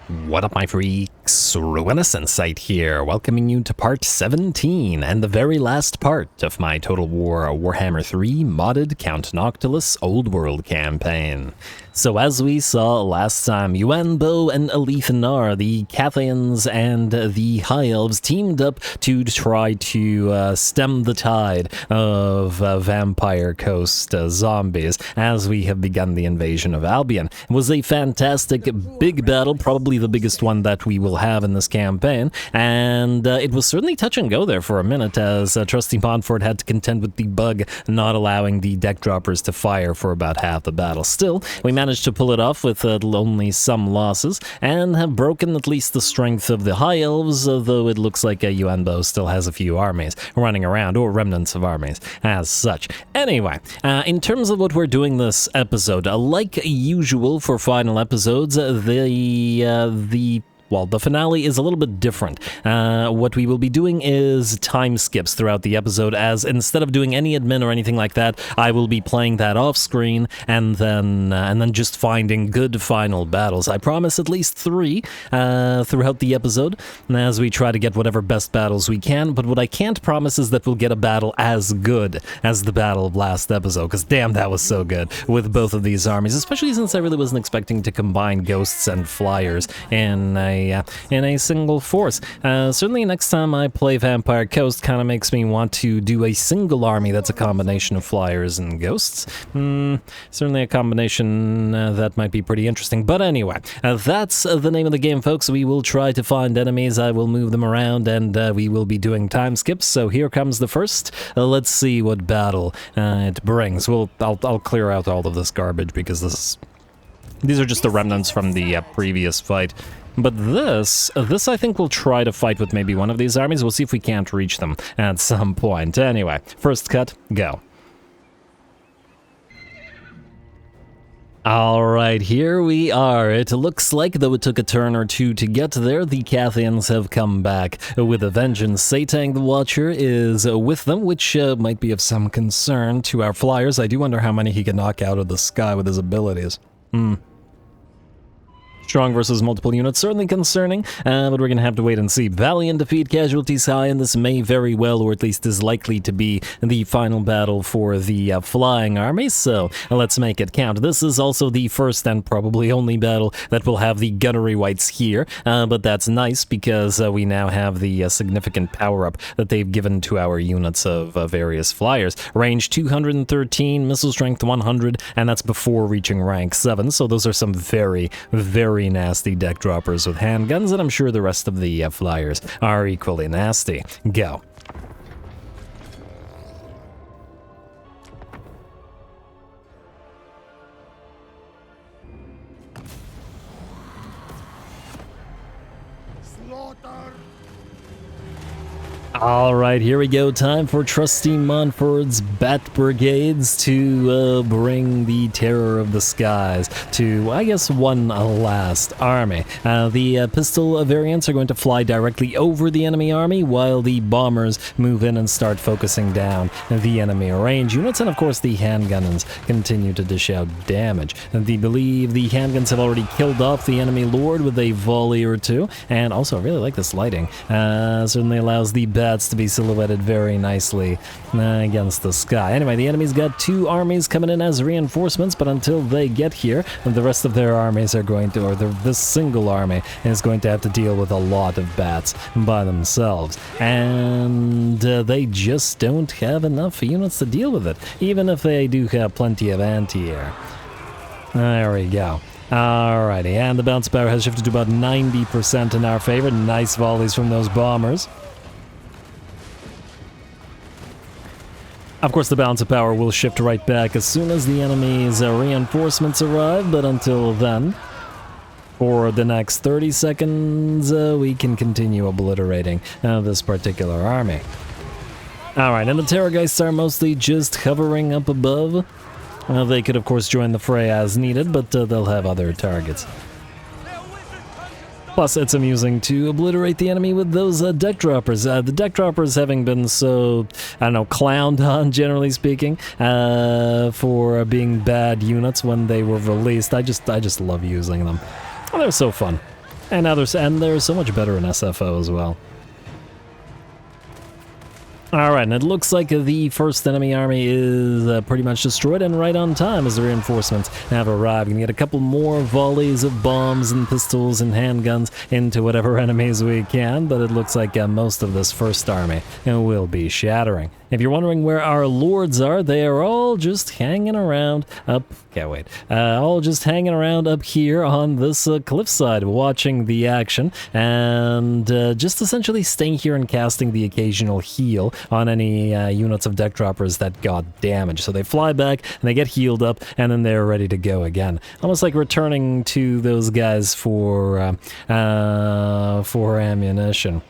What up, my freaks? RuinoursInsight here, welcoming you to part 17 and the very last part of my Total War Warhammer 3 modded Count Noctilus Old World campaign. So as we saw last time, Yuanbo and Alethanar, the Cathians and the High Elves, teamed up to try to stem the tide of Vampire Coast zombies as we have begun the invasion of Albion. It was a fantastic big battle, probably the biggest one that we will have in this campaign, and it was certainly touch and go there for a minute as Trusty Montfort had to contend with the bug not allowing the deck droppers to fire for about half the battle. Still, we managed to pull it off with only some losses and have broken at least the strength of the High Elves, though it looks like Yuanbo still has a few armies running around, or remnants of armies as such. Anyway, in terms of what we're doing this episode, like usual for final episodes, the finale is a little bit different. What we will be doing is time skips throughout the episode, as instead of doing any admin or anything like that, I will be playing that off screen and then just finding good final battles. I promise at least 3 throughout the episode as we try to get whatever best battles we can, but what I can't promise is that we'll get a battle as good as the battle of last episode, because damn, that was so good with both of these armies, especially since I really wasn't expecting to combine ghosts and flyers in a single force. Certainly next time I play Vampire Coast kind of makes me want to do a single army that's a combination of flyers and ghosts. Certainly a combination that might be pretty interesting. But anyway, that's the name of the game, folks. We will try to find enemies, I will move them around, and we will be doing time skips. So here comes the first. Let's see what battle it brings. I'll clear out all of this garbage because these are just the remnants from the previous fight. But this I think we'll try to fight with maybe one of these armies. We'll see if we can't reach them at some point. Anyway, first cut, go. Alright, here we are. It looks like, though it took a turn or two to get there, the Cathians have come back with a vengeance. Satang the Watcher is with them, which might be of some concern to our flyers. I do wonder how many he can knock out of the sky with his abilities. Strong versus multiple units, certainly concerning, but we're going to have to wait and see. Valiant defeat, casualties high, and this may very well, or at least is likely to be, the final battle for the flying army, so let's make it count. This is also the first and probably only battle that will have the gunnery wights here, but that's nice because we now have the significant power-up that they've given to our units of various flyers. Range 213, missile strength 100, and that's before reaching rank 7, so those are some very, very nasty deck droppers with handguns, and I'm sure the rest of the flyers are equally nasty. Go. Alright, here we go. Time for Trusty Montfort's Bat Brigades to bring the terror of the skies to, I guess, one last army. The pistol variants are going to fly directly over the enemy army, while the bombers move in and start focusing down the enemy range units, and of course the handgunners continue to dish out damage. I believe the handguns have already killed off the enemy lord with a volley or two, and also I really like this lighting. Certainly allows the bats to be silhouetted very nicely against the sky. Anyway, the enemy's got 2 armies coming in as reinforcements, but until they get here, the rest of their armies are going to, or this single army is going to have to deal with a lot of bats by themselves. And they just don't have enough units to deal with it, even if they do have plenty of anti-air. There we go. Alrighty, and the bounce power has shifted to about 90% in our favor. Nice volleys from those bombers. Of course, the balance of power will shift right back as soon as the enemy's reinforcements arrive, but until then, for the next 30 seconds, we can continue obliterating this particular army. Alright, and the Terrorgeists are mostly just hovering up above. They could, of course, join the fray as needed, but they'll have other targets. Plus, it's amusing to obliterate the enemy with those deck droppers. The deck droppers having been so, I don't know, clowned on, generally speaking, for being bad units when they were released. I just love using them. Oh, they're so fun. And they're so much better in SFO as well. Alright, and it looks like the first enemy army is pretty much destroyed, and right on time as the reinforcements have arrived. We're gonna get a couple more volleys of bombs and pistols and handguns into whatever enemies we can, but it looks like most of this first army will be shattering. If you're wondering where our lords are, they are all just hanging around up... Can't wait. All just hanging around up here on this cliffside, watching the action, and just essentially staying here and casting the occasional heal on any units of deck droppers that got damaged. So they fly back, and they get healed up, and then they're ready to go again. Almost like returning to those guys for ammunition.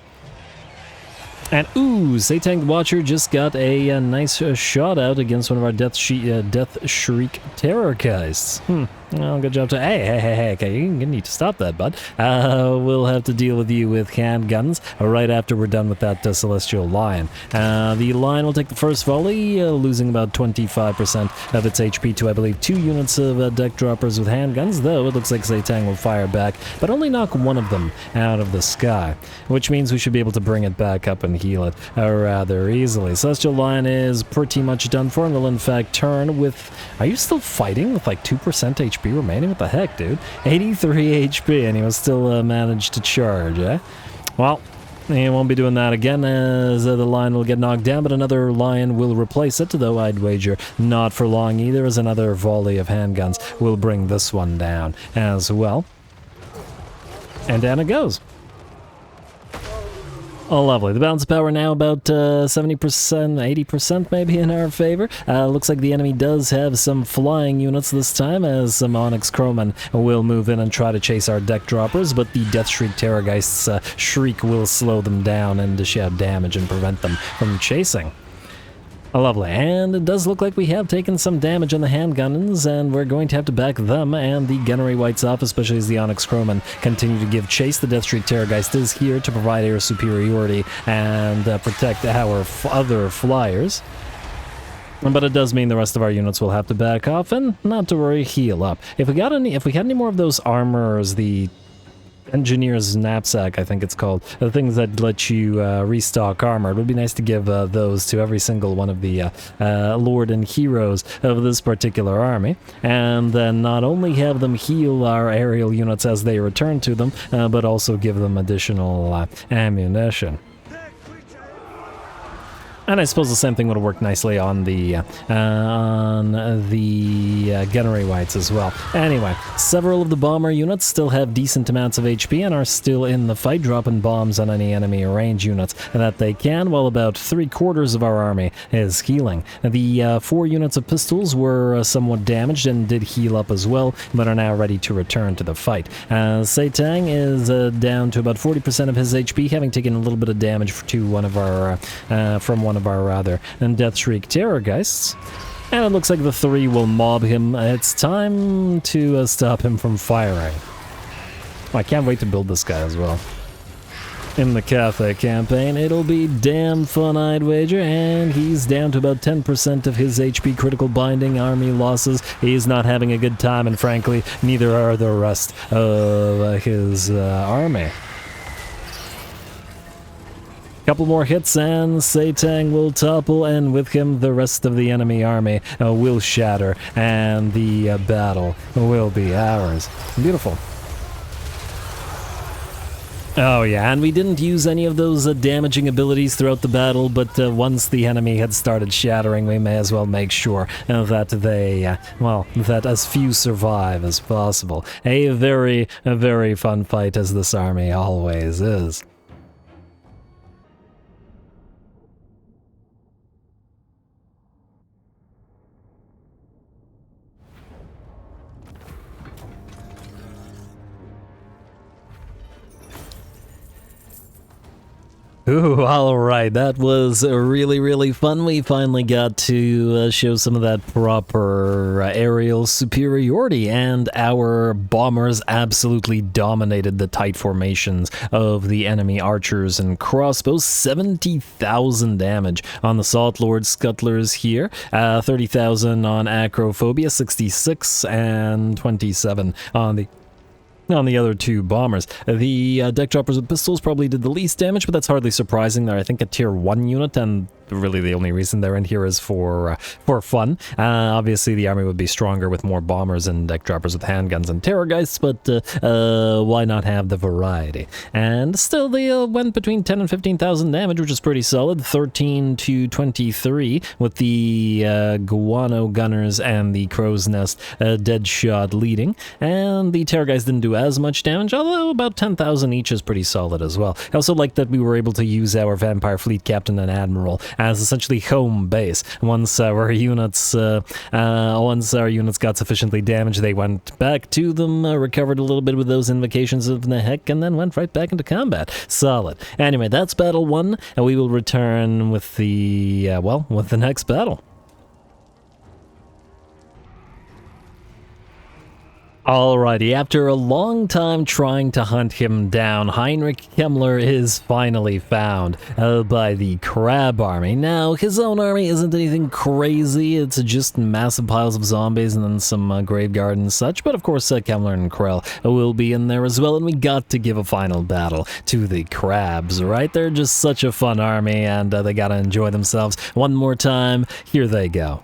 And ooh, Satang Watcher just got a nice shot out against one of our Death Shriek Terrorgeists. Well, good job to... Hey, okay, you need to stop that, bud. We'll have to deal with you with handguns right after we're done with that Celestial Lion. The Lion will take the first volley, losing about 25% of its HP to, I believe, 2 units of deck droppers with handguns, though it looks like Satang will fire back, but only knock one of them out of the sky, which means we should be able to bring it back up and heal it rather easily. Celestial Lion is pretty much done for and will in fact turn with... Are you still fighting with like 2% HP remaining? What the heck, dude? 83 HP and he will still manage to charge, eh? Well, he won't be doing that again as the lion will get knocked down, but another lion will replace it, though I'd wager not for long either, as another volley of handguns will bring this one down as well. And down it goes. Oh, lovely. The balance of power now about 70%, 80% maybe in our favor. Looks like the enemy does have some flying units this time, as some Onyx Crowmen will move in and try to chase our deck droppers, but the Death Shriek Terrorgeist's shriek will slow them down and dish out damage and prevent them from chasing. Oh, lovely. And it does look like we have taken some damage on the handguns, and we're going to have to back them and the gunnery whites off, especially as the Onyx Crowmen continue to give chase. The Death Shriek Terrorgeist is here to provide air superiority and protect our other flyers. But it does mean the rest of our units will have to back off, and not to worry, heal up. If we had any more of those armors, the Engineer's Knapsack, I think it's called, the things that let you restock armor, it would be nice to give those to every single one of the Lord and heroes of this particular army, and then not only have them heal our aerial units as they return to them, but also give them additional ammunition. And I suppose the same thing would have worked nicely on the gunnery whites as well. Anyway, several of the bomber units still have decent amounts of HP and are still in the fight, dropping bombs on any enemy range units that they can, while about 3/4 of our army is healing. The 4 units of pistols were somewhat damaged and did heal up as well, but are now ready to return to the fight. Satang is down to about 40% of his HP, having taken a little bit of damage to one of our Death Shriek Terrorgeists. And it looks like the 3 will mob him. It's time to stop him from firing. Oh, I can't wait to build this guy as well. In the Cathay campaign, it'll be damn fun, I'd wager, and he's down to about 10% of his HP critical binding army losses. He's not having a good time, and frankly, neither are the rest of his army. Couple more hits and Satang will topple, and with him the rest of the enemy army will shatter, and the battle will be ours. Beautiful. Oh yeah, and we didn't use any of those damaging abilities throughout the battle, but once the enemy had started shattering, we may as well make sure that that as few survive as possible. A very fun fight, as this army always is. Ooh, alright, that was really fun. We finally got to show some of that proper aerial superiority, and our bombers absolutely dominated the tight formations of the enemy archers and crossbows. 70,000 damage on the Salt Lord Scuttlers here, 30,000 on Acrophobia, 66, and 27 on the on the other two bombers. The deck droppers with pistols probably did the least damage, but that's hardly surprising. They're, I think, a tier 1 unit, and really the only reason they're in here is for fun. Obviously, the army would be stronger with more bombers and deck droppers with handguns and terrorgeists, but why not have the variety? And still, they went between 10 and 15,000 damage, which is pretty solid. 13 to 23 with the Guano Gunners and the Crow's Nest dead shot leading. And the terrorgeists didn't do as much damage, although about 10,000 each is pretty solid as well. I also like that we were able to use our Vampire Fleet Captain and Admiral as essentially home base. Once our units got sufficiently damaged, they went back to them, recovered a little bit with those invocations of Nehek, and then went right back into combat. Solid. Anyway, that's battle 1, and we will return with the, with the next battle. Alrighty, after a long time trying to hunt him down, Heinrich Himmler is finally found by the Crab Army. Now, his own army isn't anything crazy, it's just massive piles of zombies and then some Graveguard and such, but of course Himmler and Krell will be in there as well, and we got to give a final battle to the Crabs, right? They're just such a fun army, and they gotta enjoy themselves. One more time, here they go.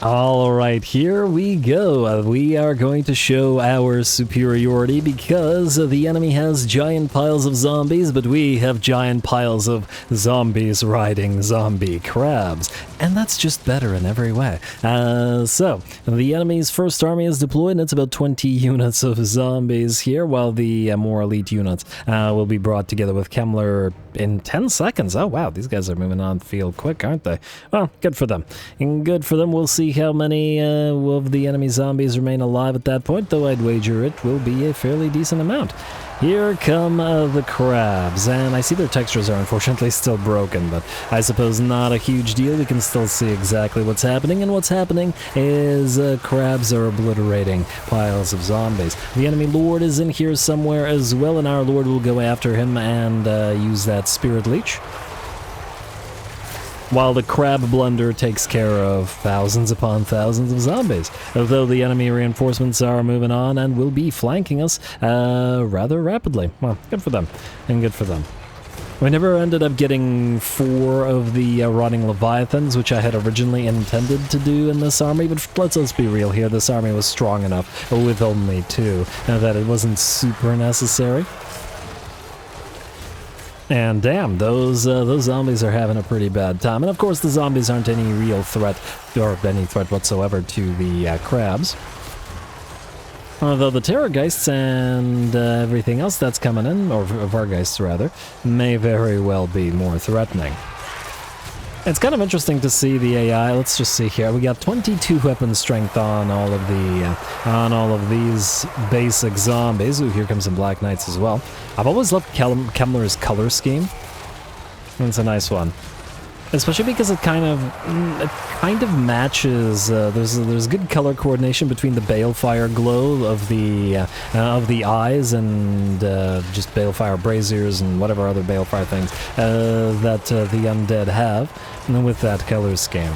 Alright, here we go. We are going to show our superiority because the enemy has giant piles of zombies, but we have giant piles of zombies riding zombie crabs. And that's just better in every way. So, the enemy's first army is deployed, and it's about 20 units of zombies here, while the more elite units will be brought together with Himmler in 10 seconds. Oh wow, these guys are moving on the field quick, aren't they? Well, good for them. And good for them. We'll see how many of the enemy zombies remain alive at that point, though I'd wager it will be a fairly decent amount. Here come the crabs, and I see their textures are unfortunately still broken, but I suppose not a huge deal. We can still see exactly what's happening, and what's happening is crabs are obliterating piles of zombies. The enemy lord is in here somewhere as well, and our lord will go after him and use that spirit leech, while the crab blunder takes care of thousands upon thousands of zombies. Although the enemy reinforcements are moving on and will be flanking us rather rapidly. Well, good for them, and good for them. We never ended up getting 4 of the rotting leviathans, which I had originally intended to do in this army, but let's be real here, this army was strong enough with only 2 that it wasn't super necessary. And damn, those zombies are having a pretty bad time. And of course, the zombies aren't any real threat, or any threat whatsoever to the crabs. Although the terrorgeists and everything else that's coming in, or vargeists rather, may very well be more threatening. It's kind of interesting to see the AI. Let's just see here. We got 22 weapon strength on all of these basic zombies. Ooh, here comes some Black Knights as well. I've always loved Himmler's color scheme. It's a nice one, especially because it kind of matches. There's good color coordination between the balefire glow of the eyes and just balefire braziers and whatever other balefire things that the undead have, and with that color scheme.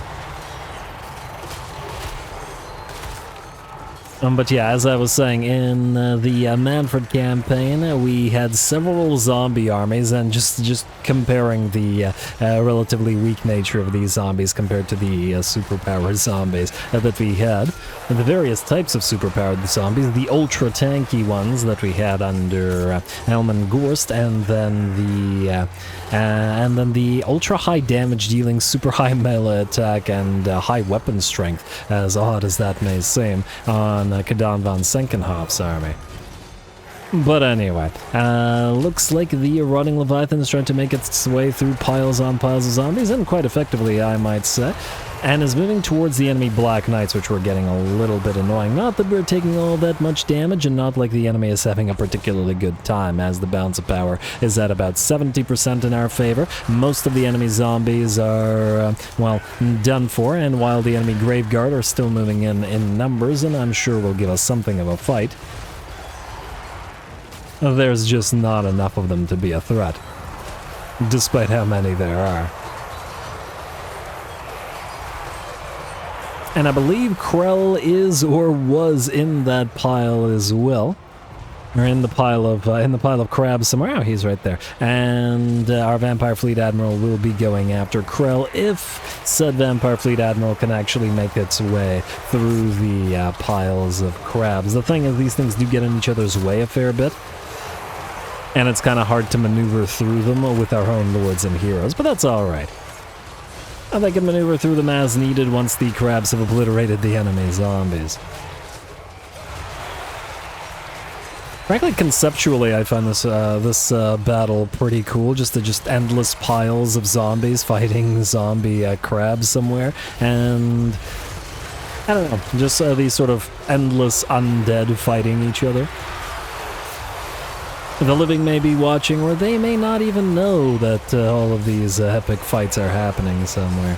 But yeah, as I was saying, in the Manfred campaign, we had several zombie armies, and just comparing the relatively weak nature of these zombies compared to the superpowered zombies that we had, and the various types of superpowered zombies, the ultra-tanky ones that we had under Elman Gorst, and then the ultra-high damage-dealing, super-high melee attack, and high weapon strength, as odd as that may seem, on Kadan von Senkenhoff's army. But anyway, looks like the rotting leviathan is trying to make its way through piles on piles of zombies, and quite effectively, I might say, and is moving towards the enemy Black Knights, which were getting a little bit annoying. Not that we're taking all that much damage, and not like the enemy is having a particularly good time, as the balance of power is at about 70% in our favor. Most of the enemy zombies are, done for, and while the enemy Graveguard are still moving in numbers, and I'm sure will give us something of a fight. There's just not enough of them to be a threat, despite how many there are. And I believe Krell is or was in that pile as well. Or in the pile of crabs somewhere. Oh, he's right there. And our Vampire Fleet Admiral will be going after Krell if said Vampire Fleet Admiral can actually make its way through the piles of crabs. The thing is, these things do get in each other's way a fair bit. And it's kind of hard to maneuver through them with our own lords and heroes, but that's alright. They can maneuver through them as needed once the crabs have obliterated the enemy zombies. Frankly, conceptually, I find this battle pretty cool. Just endless piles of zombies fighting zombie crabs somewhere, and I don't know, just these sort of endless undead fighting each other. The living may be watching, or they may not even know that all of these epic fights are happening somewhere.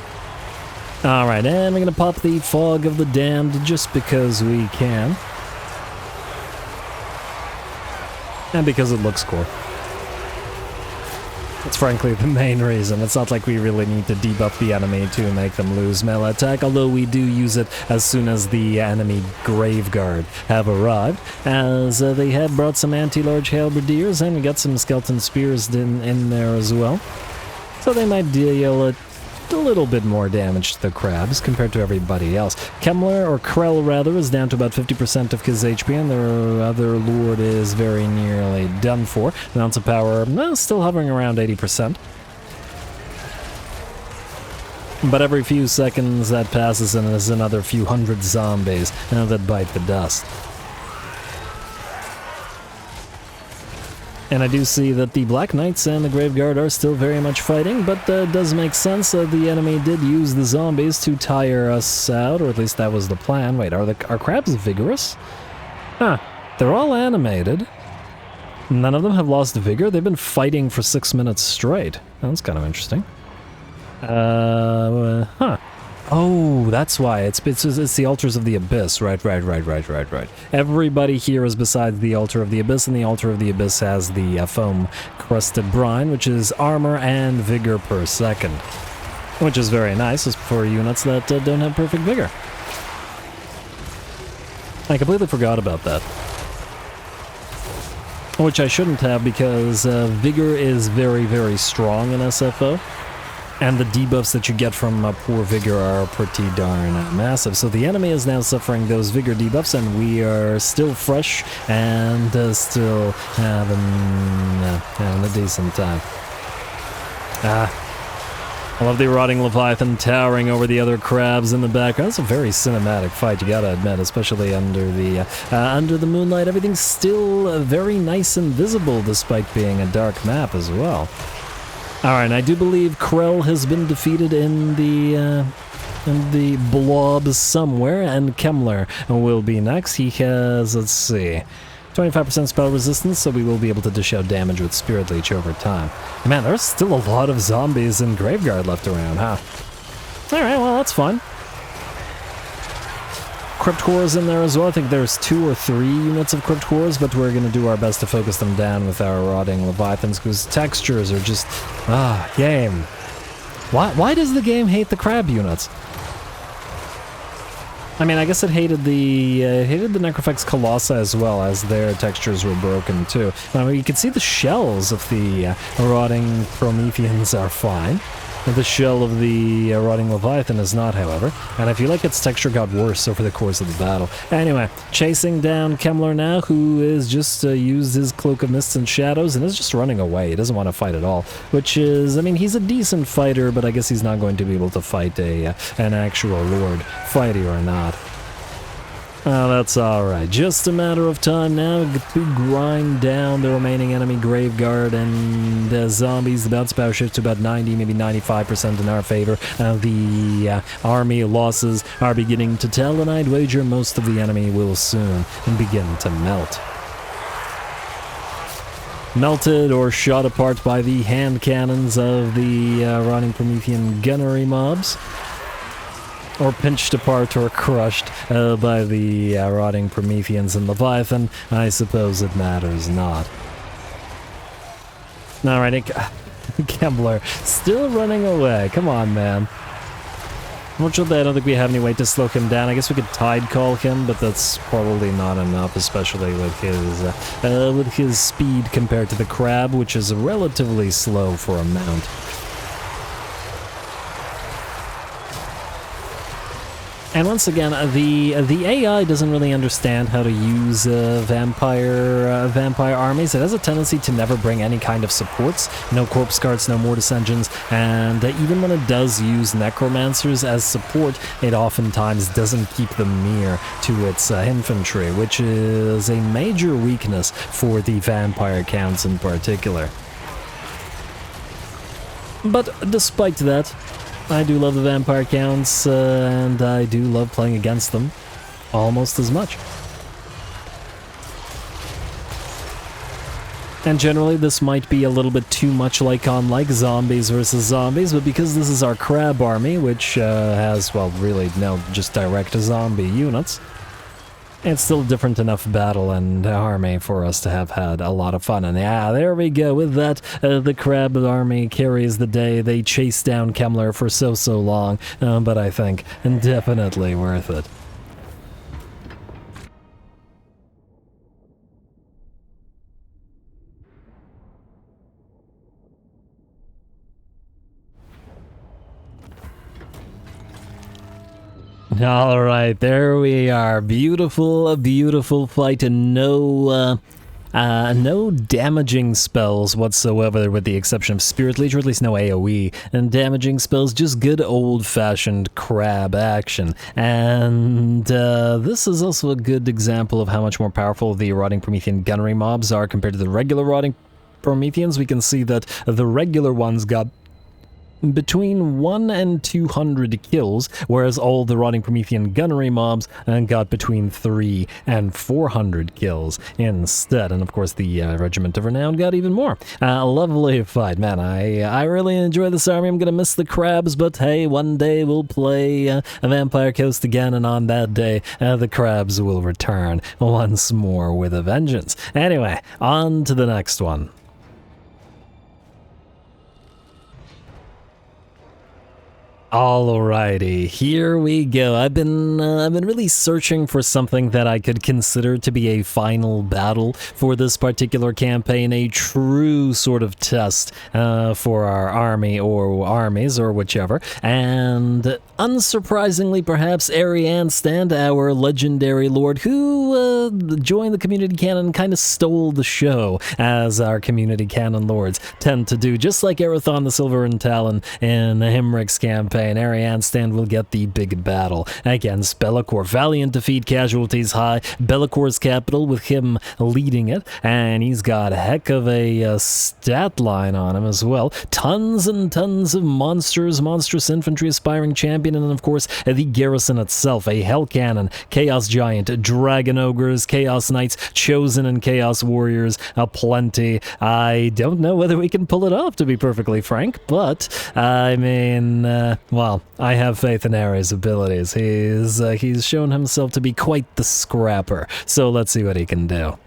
Alright, and we're gonna pop the Fog of the Damned just because we can. And because it looks cool. That's frankly the main reason. It's not like we really need to debuff the enemy to make them lose melee attack, although we do use it as soon as the enemy Graveguard have arrived, as they have brought some anti-large halberdiers, and we got some skeleton spears in there as well. So they might deal a little bit more damage to the crabs compared to everybody else. Kemmler, or Krell rather, is down to about 50% of his HP, and their other lord is very nearly done for. Amounts of power, still hovering around 80%. But every few seconds that passes and there's another few hundred zombies that bite the dust. And I do see that the Black Knights and the Graveguard are still very much fighting, but it does make sense that the enemy did use the zombies to tire us out, or at least that was the plan. Wait, are crabs vigorous? Huh, they're all animated. None of them have lost vigor. They've been fighting for 6 minutes straight. That's kind of interesting. Huh. Oh, that's why. It's the Altars of the Abyss. Right. Everybody here is besides the Altar of the Abyss, and the Altar of the Abyss has the foam-crusted brine, which is armor and vigor per second. Which is very nice for units that don't have perfect vigor. I completely forgot about that. Which I shouldn't have, because vigor is very, very strong in SFO. And the debuffs that you get from poor vigor are pretty darn massive. So the enemy is now suffering those vigor debuffs, and we are still fresh and still having a decent time. I love the Rotting Leviathan towering over the other crabs in the background. It's a very cinematic fight, you gotta admit, especially under the moonlight. Everything's still very nice and visible, despite being a dark map as well. Alright, I do believe Krell has been defeated in the blob somewhere, and Kemmler will be next. He has, let's see, 25% spell resistance, so we will be able to dish out damage with Spirit Leech over time. Man, there's still a lot of zombies and Graveguard left around, huh? Alright, well, that's fun. Crypt Cores in there as well. I think there's 2 or 3 units of Crypt Cores, but we're going to do our best to focus them down with our Rotting Leviathans, because textures are just... game. Why does the game hate the crab units? I mean, I guess it hated the Necrophex Colossi as well, as their textures were broken too. I mean, you can see the shells of the Rotting Prometheans are fine. The shell of the Rotting Leviathan is not, however, and I feel like its texture got worse over the course of the battle. Anyway, chasing down Kemmler now, who is just used his Cloak of Mists and Shadows and is just running away. He doesn't want to fight at all, which is, I mean, he's a decent fighter, but I guess he's not going to be able to fight an actual lord, fighty or not. Oh, that's alright. Just a matter of time now to grind down the remaining enemy Graveguard and zombies. The bounce power shifts to about 90, maybe 95% in our favor. The army losses are beginning to tell, and I'd wager most of the enemy will soon begin to melt. Melted or shot apart by the hand cannons of the Rotting Promethean gunnery mobs. Or pinched apart or crushed by the Rotting Prometheans and Leviathan, I suppose it matters not. Alright, Gambler still running away. Come on, man. Unfortunately, I don't think we have any way to slow him down. I guess we could tide call him, but that's probably not enough, especially with his speed compared to the crab, which is relatively slow for a mount. And once again, the AI doesn't really understand how to use vampire armies. It has a tendency to never bring any kind of supports, no corpse guards, no mortis engines, and even when it does use necromancers as support, it oftentimes doesn't keep them near to its infantry, which is a major weakness for the vampire counts in particular. But despite that, I do love the vampire counts, and I do love playing against them almost as much. And generally, this might be a little bit too much like on zombies versus zombies, but because this is our crab army, which has, well, really no just direct zombie units, it's still a different enough battle and army for us to have had a lot of fun. And yeah, there we go. With that, the crab army carries the day. They chase down Kemmler for so long, but I think definitely worth it. All right, there we are. Beautiful, beautiful fight, and no damaging spells whatsoever, with the exception of Spirit Leech, or at least no AoE and damaging spells, just good old-fashioned crab action. And this is also a good example of how much more powerful the Rotting Promethean gunnery mobs are compared to the regular Rotting Prometheans. We can see that the regular ones got between 1 and 200 kills, whereas all the Rotting Promethean gunnery mobs got between 3 and 400 kills instead. And of course the Regiment of Renown got even more. Lovely fight, man. I really enjoy this army. I'm gonna miss the crabs, but hey, one day we'll play a Vampire Coast again, and on that day the crabs will return once more with a vengeance. Anyway, on to the next one. Alrighty, here we go. I've been really searching for something that I could consider to be a final battle for this particular campaign, a true sort of test for our army or armies or whichever. And unsurprisingly, perhaps Arian Stand, our legendary lord, who joined the community canon, kind of stole the show, as our community canon lords tend to do, just like Arathon the Silver and Talon in Himric's campaign. Arian Stand will get the big battle against Be'lakor. Valiant defeat, casualties high. Be'lakor's capital, with him leading it, and he's got a heck of a stat line on him as well. Tons and tons of monsters, monstrous infantry, aspiring champion, and of course the garrison itself, a hell cannon, chaos giant, dragon ogres, chaos knights, chosen and chaos warriors, aplenty. I don't know whether we can pull it off, to be perfectly frank, but I mean, well, I have faith in Ares' abilities. He's shown himself to be quite the scrapper, so let's see what he can do.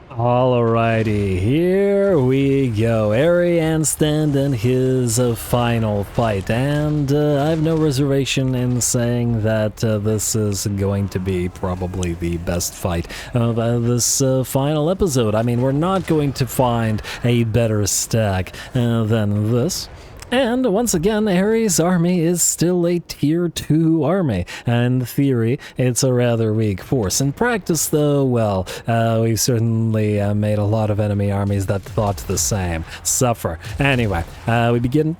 Alrighty, here we go. Arian Stand and his final fight, and I have no reservation in saying that this is going to be probably the best fight of this final episode. I mean, we're not going to find a better stack than this. And once again, Ares' army is still a tier 2 army. In theory, it's a rather weak force. In practice, though, well, we've certainly made a lot of enemy armies that thought the same suffer. Anyway, we begin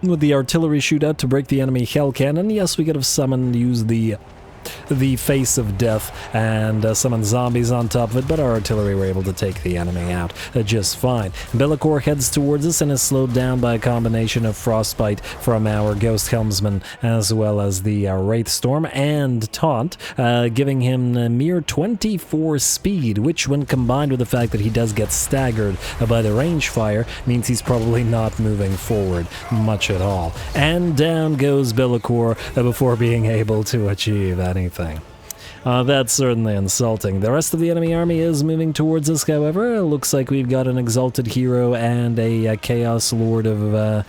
with the artillery shootout to break the enemy hell cannon. Yes, we could have used the the face of death and summon zombies on top of it, but our artillery were able to take the enemy out just fine. Bellicor heads towards us and is slowed down by a combination of frostbite from our Ghost Helmsman as well as the Wraith Storm and Taunt, giving him a mere 24 speed, which when combined with the fact that he does get staggered by the range fire means he's probably not moving forward much at all. And down goes Bellicor before being able to achieve anything. That's certainly insulting. The rest of the enemy army is moving towards us, however. It looks like we've got an Exalted Hero and a Chaos Lord of...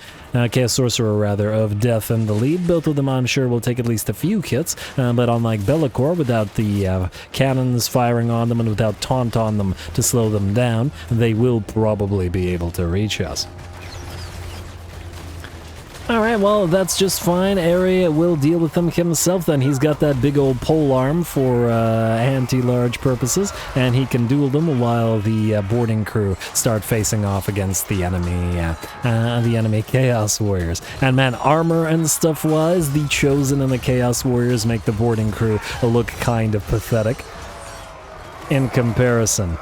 Chaos Sorcerer, rather, of Death in the lead. Both of them, I'm sure, will take at least a few hits, but unlike Bellicor, without the cannons firing on them and without Taunt on them to slow them down, they will probably be able to reach us. Alright, well, that's just fine. Ari will deal with them himself then. He's got that big old pole arm for anti-large purposes, and he can duel them while the boarding crew start facing off against the enemy Chaos Warriors. And man, armor and stuff-wise, the Chosen and the Chaos Warriors make the boarding crew look kind of pathetic in comparison.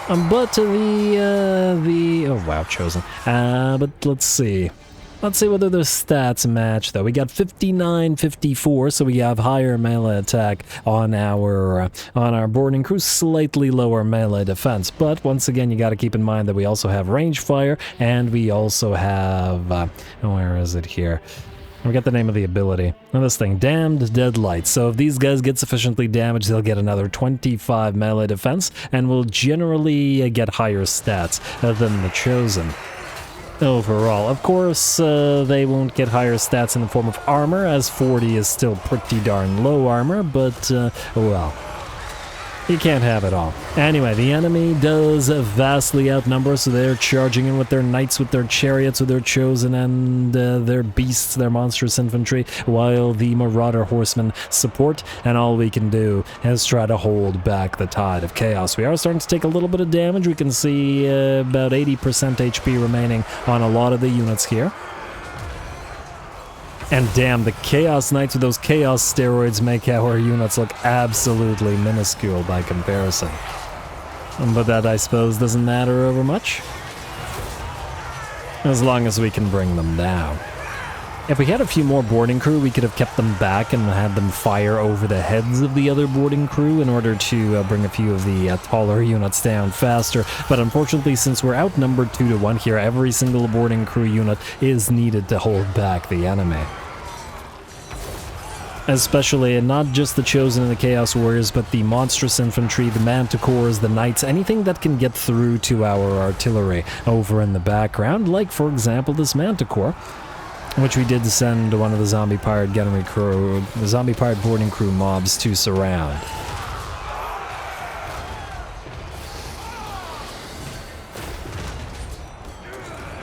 But oh wow, Chosen. But let's see. Let's see whether their stats match, though. We got 59, 54, so we have higher melee attack on our boarding crew, slightly lower melee defense. But once again, you got to keep in mind that we also have range fire, and we also have where is it here? We got the name of the ability. Now this thing, Damned Deadlight. So if these guys get sufficiently damaged, they'll get another 25 melee defense, and will generally get higher stats than the Chosen. Overall, of course, they won't get higher stats in the form of armor, as 40 is still pretty darn low armor, but, well, you can't have it all. Anyway, the enemy does vastly outnumber, so they're charging in with their knights, with their chariots, with their Chosen, and their beasts, their monstrous infantry, while the Marauder horsemen support, and all we can do is try to hold back the tide of chaos. We are starting to take a little bit of damage. We can see about 80% HP remaining on a lot of the units here. And damn, the Chaos Knights with those Chaos Steroids make our units look absolutely minuscule by comparison. But that, I suppose, doesn't matter over much, as long as we can bring them down. If we had a few more boarding crew, we could have kept them back and had them fire over the heads of the other boarding crew in order to bring a few of the taller units down faster. But unfortunately, since we're outnumbered 2-1 here, every single boarding crew unit is needed to hold back the enemy. Especially, and not just the Chosen and the Chaos Warriors, but the monstrous infantry, the manticores, the knights, anything that can get through to our artillery over in the background, like, for example, this manticore, which we did send one of the zombie pirate gunnery crew, the zombie pirate boarding crew mobs to surround.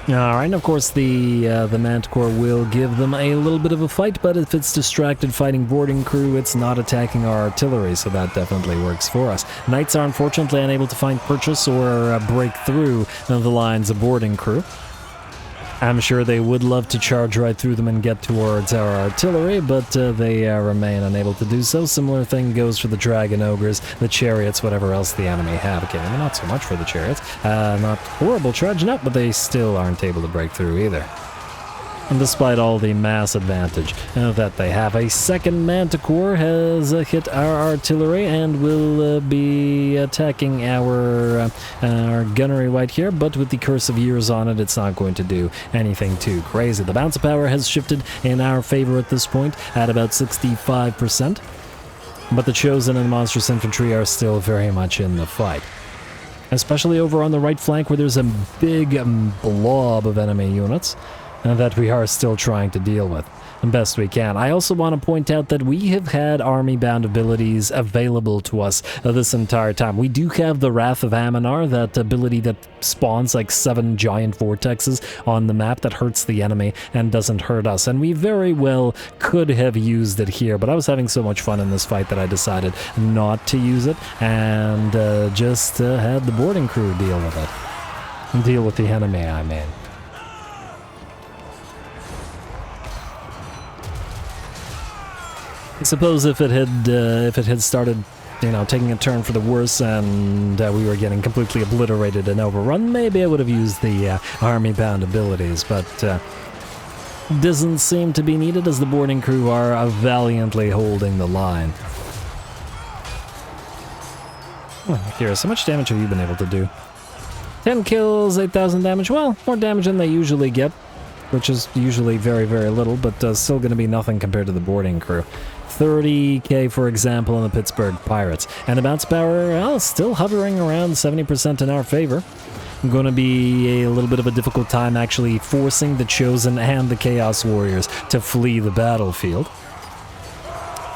Alright, and of course the Manticore will give them a little bit of a fight, but if it's distracted fighting boarding crew, it's not attacking our artillery, so that definitely works for us. Knights are unfortunately unable to find purchase or break through the lines of boarding crew. I'm sure they would love to charge right through them and get towards our artillery, but they remain unable to do so. Similar thing goes for the Dragon Ogres, the Chariots, whatever else the enemy have. Okay, maybe not so much for the Chariots. Not horrible charging up, but they still aren't able to break through either. And despite all the mass advantage that they have, a second Manticore has hit our artillery and will be attacking our gunnery right here, but with the Curse of Years on it, it's not going to do anything too crazy. The bounce of power has shifted in our favor at this point at about 65%, but the Chosen and Monstrous Infantry are still very much in the fight. Especially over on the right flank where there's a big blob of enemy units that we are still trying to deal with the best we can. I also want to point out that we have had army-bound abilities available to us this entire time. We do have the Wrath of Aminar, that ability that spawns like 7 giant vortexes on the map that hurts the enemy and doesn't hurt us, and we very well could have used it here, but I was having so much fun in this fight that I decided not to use it, and just had the boarding crew deal with it. Deal with the enemy, I mean. I suppose if it had started, you know, taking a turn for the worse and we were getting completely obliterated and overrun, maybe I would have used the army-bound abilities, but doesn't seem to be needed as the boarding crew are valiantly holding the line. Oh, curious, how much damage have you been able to do? 10 kills, 8,000 damage. Well, more damage than they usually get, which is usually very, very little, but still going to be nothing compared to the boarding crew. 30k, for example, in the Pittsburgh Pirates. And the bounce power, well, still hovering around 70% in our favor. Going to be a little bit of a difficult time actually forcing the Chosen and the Chaos Warriors to flee the battlefield.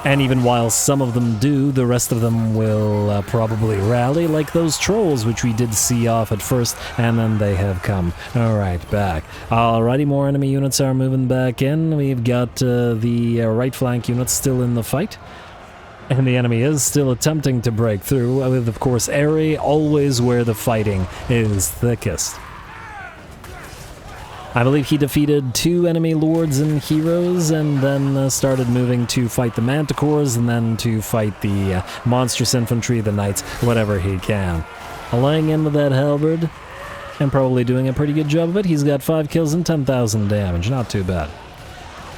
And even while some of them do, the rest of them will probably rally, like those trolls, which we did see off at first, and then they have come right back. Alrighty, more enemy units are moving back in. We've got the right flank units still in the fight. And the enemy is still attempting to break through, with, of course, Ari always where the fighting is thickest. I believe he defeated 2 enemy lords and heroes, and then started moving to fight the manticores, and then to fight the monstrous infantry, the knights, whatever he can. Laying in with that halberd, and probably doing a pretty good job of it. He's got 5 kills and 10,000 damage, not too bad.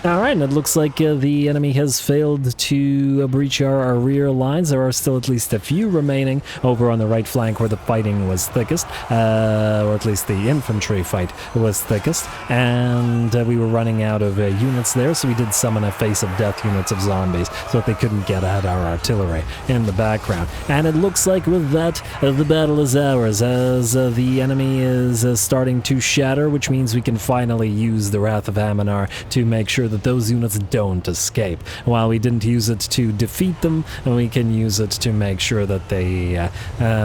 Alright, and it looks like the enemy has failed to breach our rear lines. There are still at least a few remaining over on the right flank where the fighting was thickest, or at least the infantry fight was thickest, and we were running out of units there, so we did summon a face of death units of zombies so that they couldn't get at our artillery in the background. And it looks like with that, the battle is ours, as the enemy is starting to shatter, which means we can finally use the Wrath of Ammonar to make sure that those units don't escape. While we didn't use it to defeat them, we can use it to make sure that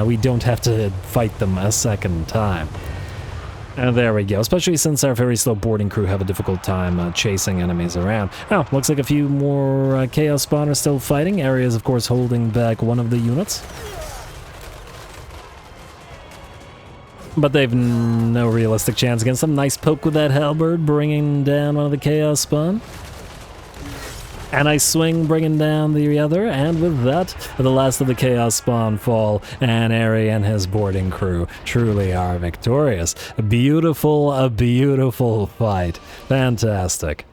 we don't have to fight them a second time. And there we go, especially since our very slow boarding crew have a difficult time chasing enemies around. Oh, looks like a few more Chaos Spawners still fighting. Ari is, of course, holding back one of the units. But they've no realistic chance against them. Nice poke with that halberd, bringing down one of the Chaos Spawn. And I swing, bringing down the other, and with that, the last of the Chaos Spawn fall, and Ari and his boarding crew truly are victorious. A beautiful fight. Fantastic.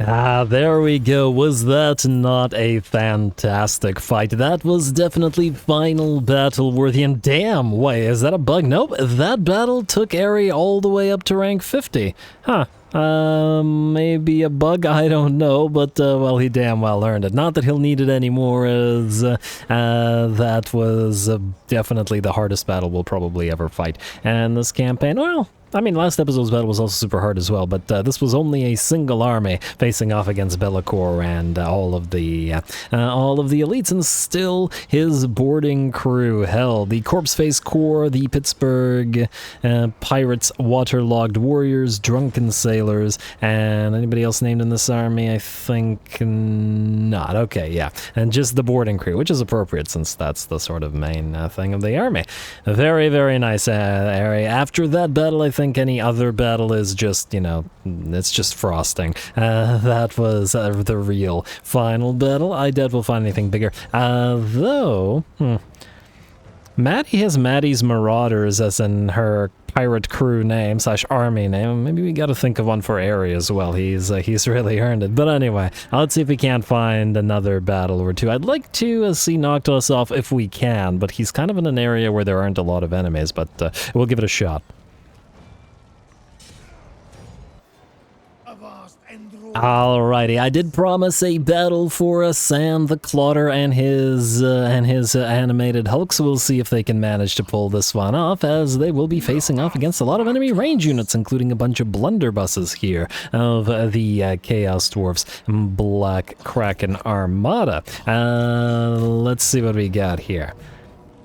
Ah, there we go. Was that not a fantastic fight? That was definitely final battle worthy, and damn, wait, is that a bug? Nope, that battle took Ari all the way up to rank 50. Huh. Maybe a bug, I don't know, but, well, he damn well earned it. Not that he'll need it anymore, as, that was definitely the hardest battle we'll probably ever fight. And this campaign, well, I mean, last episode's battle was also super hard as well, but this was only a single army facing off against Be'lakor and all of the elites, and still his boarding crew. Hell, the Corpse Face Corps, the Pittsburgh Pirates, Waterlogged Warriors, Drunken Sailors, and anybody else named in this army? I think not. Okay, yeah, and just the boarding crew, which is appropriate since that's the sort of main thing of the army. Very, very nice area. After that battle, I think any other battle is just, you know, it's just frosting. That was the real final battle. I doubt we'll find anything bigger. Though, Maddie has Maddie's Marauders as in her pirate crew name / army name. Maybe we gotta think of one for Ari as well. He's really earned it. But anyway, let's see if we can't find another battle or two. I'd like to see Noctulus off if we can, but he's kind of in an area where there aren't a lot of enemies, but we'll give it a shot. Alrighty, I did promise a battle for Sam the Clotter and his animated Hulk, so we'll see if they can manage to pull this one off, as they will be facing off against a lot of enemy range units, including a bunch of blunderbusses here of the Chaos Dwarfs Black Kraken Armada. Let's see what we got here.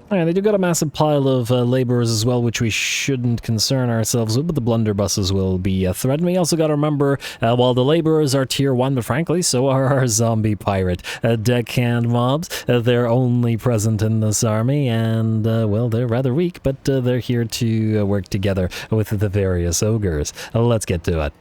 Alright, they do got a massive pile of laborers as well, which we shouldn't concern ourselves with, but the blunderbusses will be a threat. And we also got to remember, while the laborers are tier 1, but frankly, so are our zombie pirate deckhand mobs. They're only present in this army, and, well, they're rather weak, but they're here to work together with the various ogres. Let's get to it.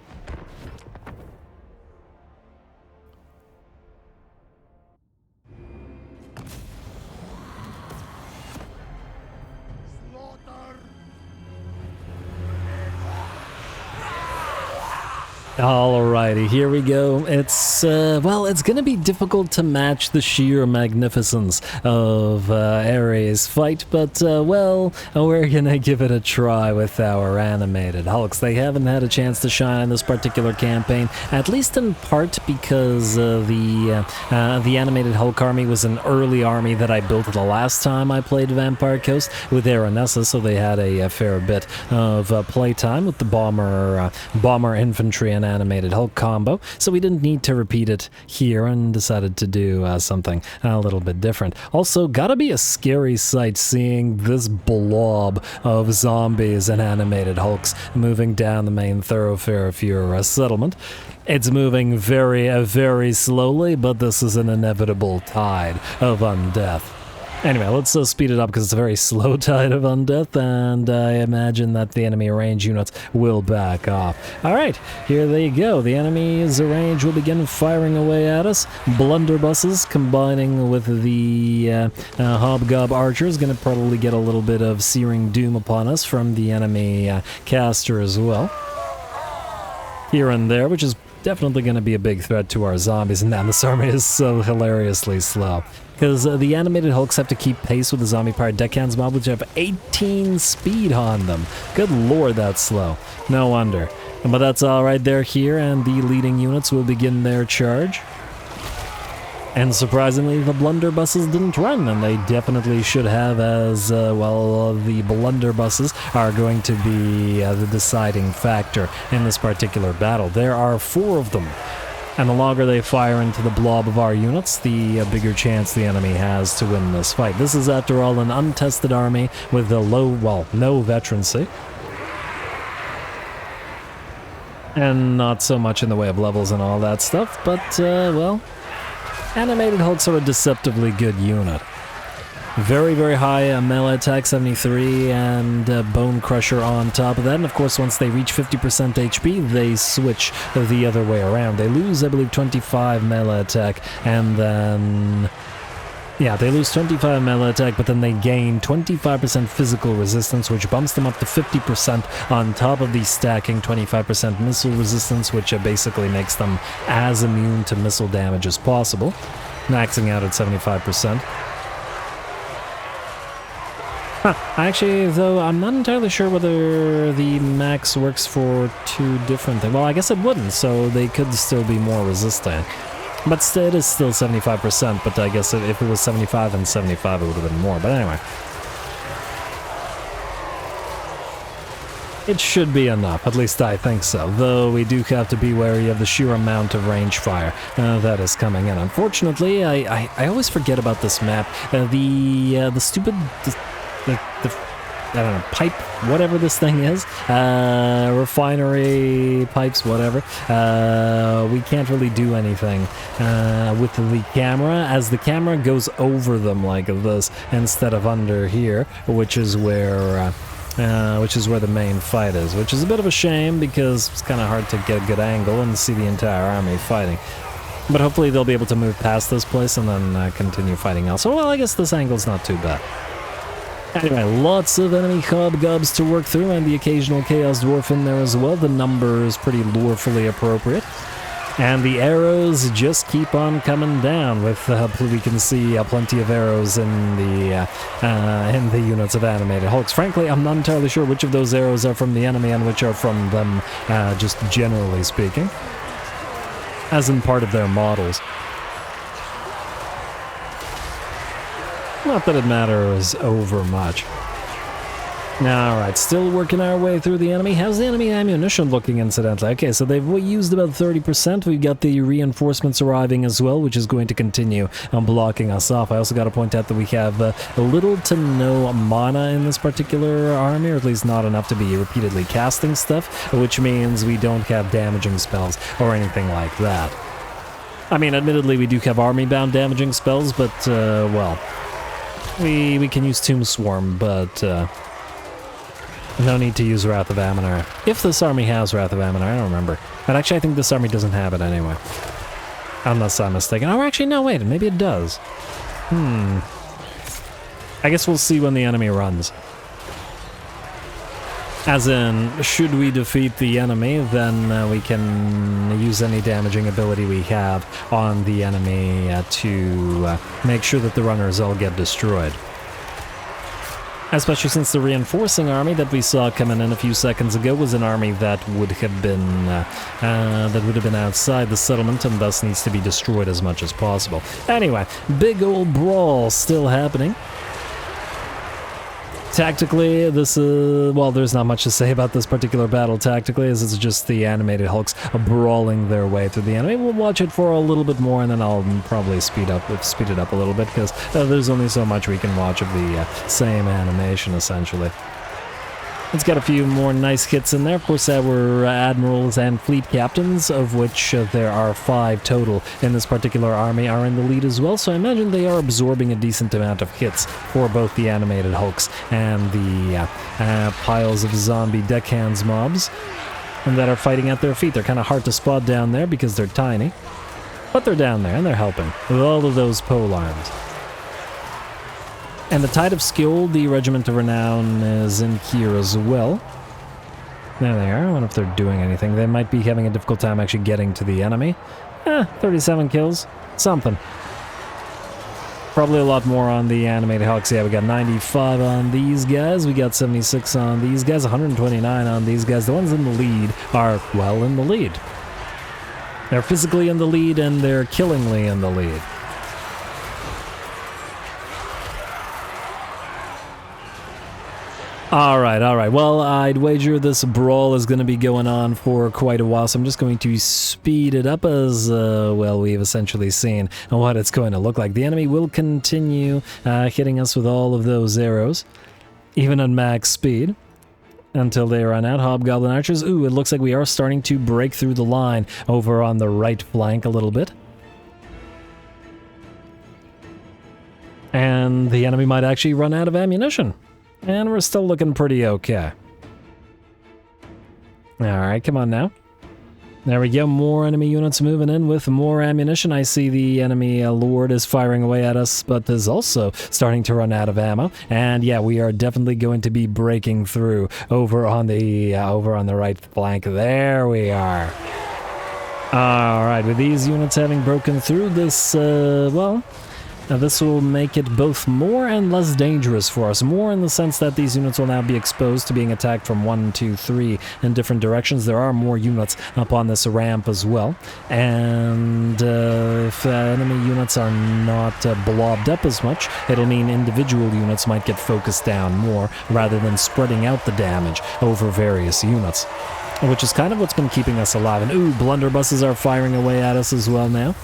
Alrighty, here we go. It's, well, it's gonna be difficult to match the sheer magnificence of Ares' fight, but, well, we're gonna give it a try with our animated Hulks. They haven't had a chance to shine in this particular campaign, at least in part because the animated Hulk army was an early army that I built the last time I played Vampire Coast with Aranessa, so they had a fair bit of playtime with the bomber infantry and animated Hulk combo, so we didn't need to repeat it here and decided to do something a little bit different. Also, gotta be a scary sight seeing this blob of zombies and animated Hulks moving down the main thoroughfare of your settlement. It's moving very, very slowly, but this is an inevitable tide of undeath. Anyway, let's speed it up because it's a very slow tide of undeath, and I imagine that the enemy range units will back off. Alright, here they go. The enemy's range will begin firing away at us. Blunderbusses combining with the Hobgob archers, going to probably get a little bit of searing doom upon us from the enemy caster as well. Here and there, which is definitely going to be a big threat to our zombies, and this army is so hilariously slow. Because the animated Hulks have to keep pace with the zombie pirate deckhands mob, which have 18 speed on them. Good lord, that's slow. No wonder. But that's alright, they're here, and the leading units will begin their charge. And surprisingly, the blunderbusses didn't run, and they definitely should have, as, well, the blunderbusses are going to be the deciding factor in this particular battle. There are 4 of them. And the longer they fire into the blob of our units, the bigger chance the enemy has to win this fight. This is, after all, an untested army with a no veterancy. And not so much in the way of levels and all that stuff, but, well, animated Hulks are a deceptively good unit. Very, very high melee attack, 73, and Bone Crusher on top of that. And of course, once they reach 50% HP, they switch the other way around. They lose, I believe, 25 melee attack, and then... yeah, they lose 25 melee attack, but then they gain 25% physical resistance, which bumps them up to 50% on top of the stacking 25% missile resistance, which basically makes them as immune to missile damage as possible, maxing out at 75%. Actually, though, I'm not entirely sure whether the max works for 2 different things. Well, I guess it wouldn't, so they could still be more resistant. But it is still 75%, but I guess if it was 75 and 75, it would have been more. But anyway. It should be enough, at least I think so, though we do have to be wary of the sheer amount of range fire that is coming in. Unfortunately, I always forget about this map. The stupid... I don't know, pipe, whatever this thing is, refinery pipes, whatever, we can't really do anything with the camera, as the camera goes over them like this instead of under here, which is where the main fight is, which is a bit of a shame because it's kind of hard to get a good angle and see the entire army fighting. But hopefully they'll be able to move past this place and then continue fighting elsewhere. Well, I guess this angle's not too bad. Anyway, lots of enemy hobgobs to work through, and the occasional Chaos Dwarf in there as well. The number is pretty lorefully appropriate. And the arrows just keep on coming down, with we can see plenty of arrows in the units of animated Hulks. Frankly, I'm not entirely sure which of those arrows are from the enemy and which are from them, just generally speaking, as in part of their models. Not that it matters over much. Alright, still working our way through the enemy. How's the enemy ammunition looking, incidentally? Okay, so they've used about 30%. We've got the reinforcements arriving as well, which is going to continue blocking us off. I also got to point out that we have little to no mana in this particular army, or at least not enough to be repeatedly casting stuff, which means we don't have damaging spells or anything like that. I mean, admittedly, we do have army-bound damaging spells, but, well, we can use Tomb Swarm, but... no need to use Wrath of Ammonar. If this army has Wrath of Ammonar, I don't remember. But actually, I think this army doesn't have it anyway. Unless I'm mistaken. Oh, actually, no, wait, maybe it does. I guess we'll see when the enemy runs. As in, should we defeat the enemy, then we can use any damaging ability we have on the enemy to make sure that the runners all get destroyed. Especially since the reinforcing army that we saw coming in a few seconds ago was an army that would have been outside the settlement and thus needs to be destroyed as much as possible. Anyway, big old brawl still happening. Tactically, this is... well, there's not much to say about this particular battle tactically, as it's just the animated hulks brawling their way through the enemy. We'll watch it for a little bit more, and then I'll probably speed it up a little bit, because there's only so much we can watch of the same animation, essentially. It's got a few more nice hits in there. Of course, our admirals and fleet captains, of which there are 5 total in this particular army, are in the lead as well, so I imagine they are absorbing a decent amount of hits for both the animated hulks and the piles of zombie deckhands mobs that are fighting at their feet. They're kind of hard to spot down there because they're tiny, but they're down there and they're helping with all of those pole arms. And the Tide of Skill, the Regiment of Renown, is in here as well. There they are. I wonder if they're doing anything. They might be having a difficult time actually getting to the enemy. 37 kills. Something. Probably a lot more on the animated hulks. Yeah, we got 95 on these guys. We got 76 on these guys. 129 on these guys. The ones in the lead are, well, in the lead. They're physically in the lead and they're killingly in the lead. Alright. Well, I'd wager this brawl is going to be going on for quite a while, so I'm just going to speed it up as, well, we've essentially seen what it's going to look like. The enemy will continue hitting us with all of those arrows, even at max speed, until they run out. Hobgoblin archers. Ooh, it looks like we are starting to break through the line over on the right flank a little bit. And the enemy might actually run out of ammunition. And we're still looking pretty okay. Alright, come on now. There we go, more enemy units moving in with more ammunition. I see the enemy lord is firing away at us, but is also starting to run out of ammo. And yeah, we are definitely going to be breaking through over on the right flank. There we are. Alright, with these units having broken through, this, well... now this will make it both more and less dangerous for us. More in the sense that these units will now be exposed to being attacked from 1, 2, 3 in different directions. There are more units up on this ramp as well. And if enemy units are not blobbed up as much, it'll mean individual units might get focused down more rather than spreading out the damage over various units. Which is kind of what's been keeping us alive. And ooh, blunderbusses are firing away at us as well now.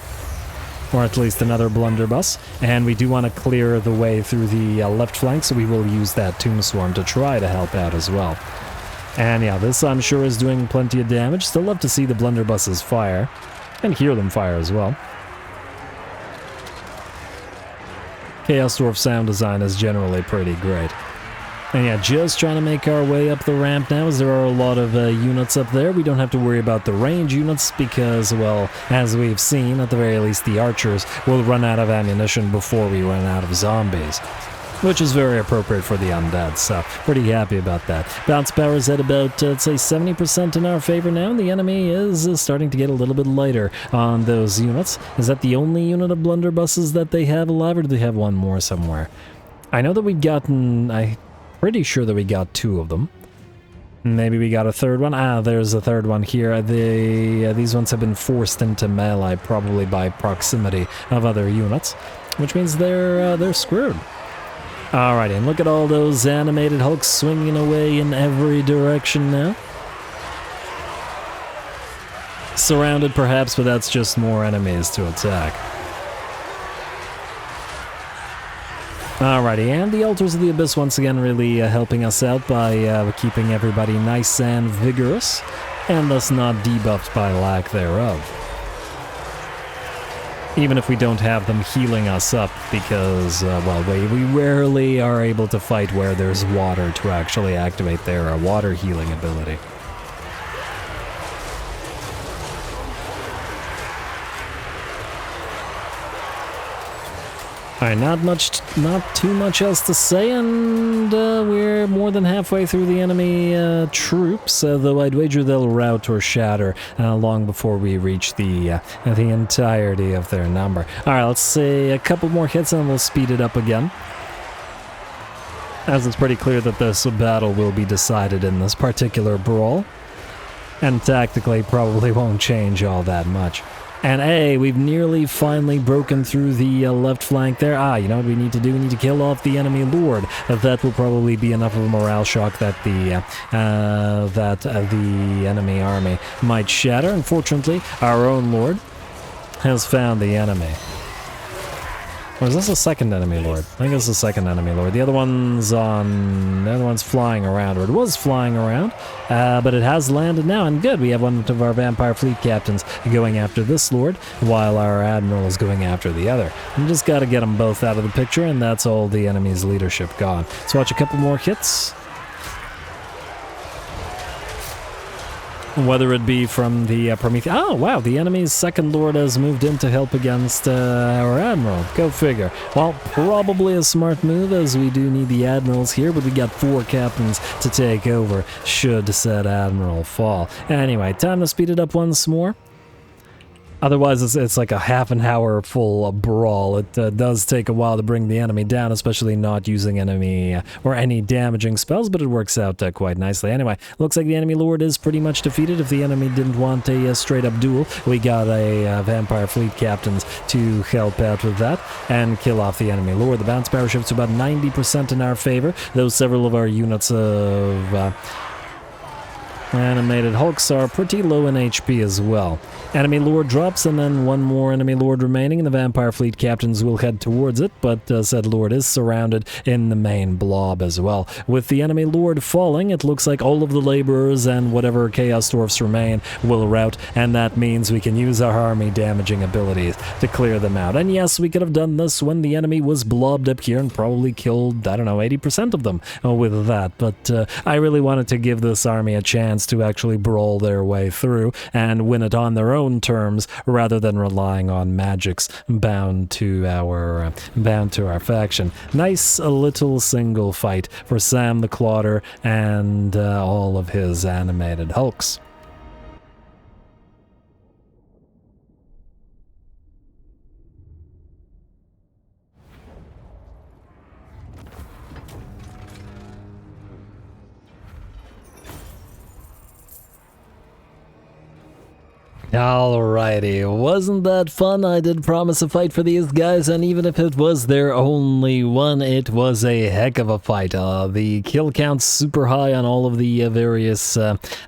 Or at least another blunderbuss, and we do want to clear the way through the left flank, so we will use that Tomb Swarm to try to help out as well. And yeah, this I'm sure is doing plenty of damage. Still love to see the blunderbusses fire, and hear them fire as well. Chaos Dwarf sound design is generally pretty great. And yeah, just trying to make our way up the ramp now, as there are a lot of units up there. We don't have to worry about the range units because, well, as we've seen, at the very least the archers will run out of ammunition before we run out of zombies. Which is very appropriate for the undead, so pretty happy about that. Bounce power is at about, let's say, 70% in our favor now, and the enemy is starting to get a little bit lighter on those units. Is that the only unit of blunderbusses that they have alive, or do they have one more somewhere? I know that we've gotten... pretty sure that we got 2 of them. Maybe we got a third one. Ah, there's a third one here. These ones have been forced into melee, probably by proximity of other units, which means they're screwed. Alrighty, and look at all those animated hulks swinging away in every direction now. Surrounded perhaps, but that's just more enemies to attack. Alrighty, and the Altars of the Abyss once again really helping us out by keeping everybody nice and vigorous, and thus not debuffed by lack thereof. Even if we don't have them healing us up, because, well, we rarely are able to fight where there's water to actually activate their water healing ability. Alright, not too much else to say, and we're more than halfway through the enemy troops, though I'd wager they'll rout or shatter long before we reach the entirety of their number. Alright, let's say a couple more hits and we'll speed it up again, as it's pretty clear that this battle will be decided in this particular brawl, and tactically probably won't change all that much. And hey, we've nearly finally broken through the left flank there. You know what we need to do? We need to kill off the enemy lord. That will probably be enough of a morale shock that the enemy army might shatter. Unfortunately, our own lord has found the enemy. Or is this a second enemy lord? I think it's the second enemy lord. The other one's flying around, or it was flying around, but it has landed now, and good, we have one of our vampire fleet captains going after this lord, while our admiral is going after the other. We just gotta get them both out of the picture, and that's all the enemy's leadership gone. Let's watch a couple more hits. Whether it be from the Prometheus... Oh, wow, the enemy's second lord has moved in to help against our admiral. Go figure. Well, probably a smart move, as we do need the admirals here, but we got 4 captains to take over should said admiral fall. Anyway, time to speed it up once more. Otherwise, it's like a half an hour full brawl. It does take a while to bring the enemy down, especially not using enemy or any damaging spells, but it works out quite nicely. Anyway, looks like the enemy lord is pretty much defeated. If the enemy didn't want a straight-up duel, we got a vampire fleet captains to help out with that and kill off the enemy lord. The bounce power shifts to about 90% in our favor, though several of our units of animated hulks are pretty low in HP as well. Enemy lord drops, and then one more enemy lord remaining, and the vampire fleet captains will head towards it, but said lord is surrounded in the main blob as well. With the enemy lord falling, it looks like all of the laborers and whatever chaos dwarfs remain will rout, and that means we can use our army damaging abilities to clear them out. And yes, we could have done this when the enemy was blobbed up here and probably killed, I don't know, 80% of them with that, but I really wanted to give this army a chance to actually brawl their way through and win it on their own terms rather than relying on magics bound to our faction. Nice little single fight for Sam the Clotter and all of his animated hulks. Alrighty, wasn't that fun? I did promise a fight for these guys, and even if it was their only one, it was a heck of a fight. The kill count's super high on all of the various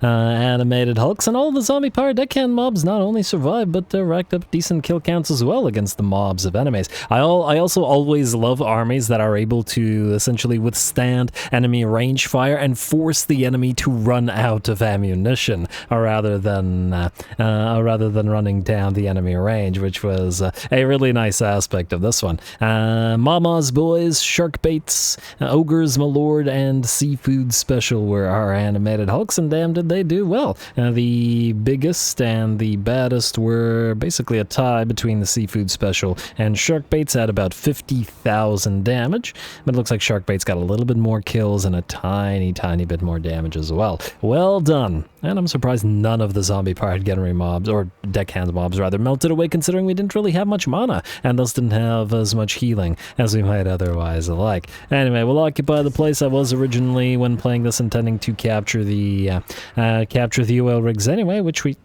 animated hulks, and all of the zombie pirate deckhand mobs not only survived, but racked up decent kill counts as well against the mobs of enemies. I also always love armies that are able to essentially withstand enemy range fire and force the enemy to run out of ammunition, rather than running down the enemy range, which was a really nice aspect of this one. Mama's Boys, Shark Baits, Ogres, Malord, and Seafood Special were our animated hulks, and damn did they do well. The biggest and the baddest were basically a tie between the Seafood Special and Shark Baits at about 50,000 damage, but it looks like Shark Baits got a little bit more kills and a tiny bit more damage as well. Well done. And I'm surprised none of the zombie pirate gunnery mobs, or deckhand mobs rather, melted away, considering we didn't really have much mana, and thus didn't have as much healing as we might otherwise like. Anyway, we'll occupy the place. I was originally, when playing this, intending to capture the oil rigs anyway, which we...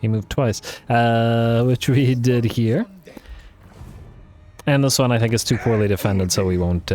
he moved twice. Which we did here. And this one I think is too poorly defended, so we won't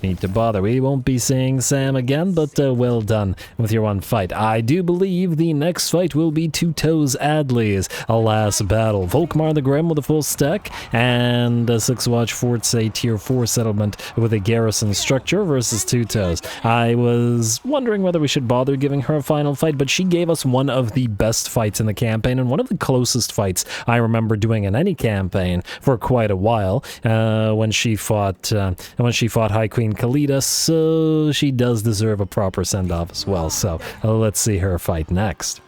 need to bother. We won't be seeing Sam again, but well done with your one fight. I do believe the next fight will be to Toes Adley's last battle. Volkmar the Grim with a full stack, and a 6-watch Forts, a tier 4 settlement with a garrison structure versus Two Toes. I was wondering whether we should bother giving her a final fight, but she gave us one of the best fights in the campaign, and one of the closest fights I remember doing in any campaign for quite a while. When she fought High Queen Kalita, so she does deserve a proper send-off as well. So let's see her fight next.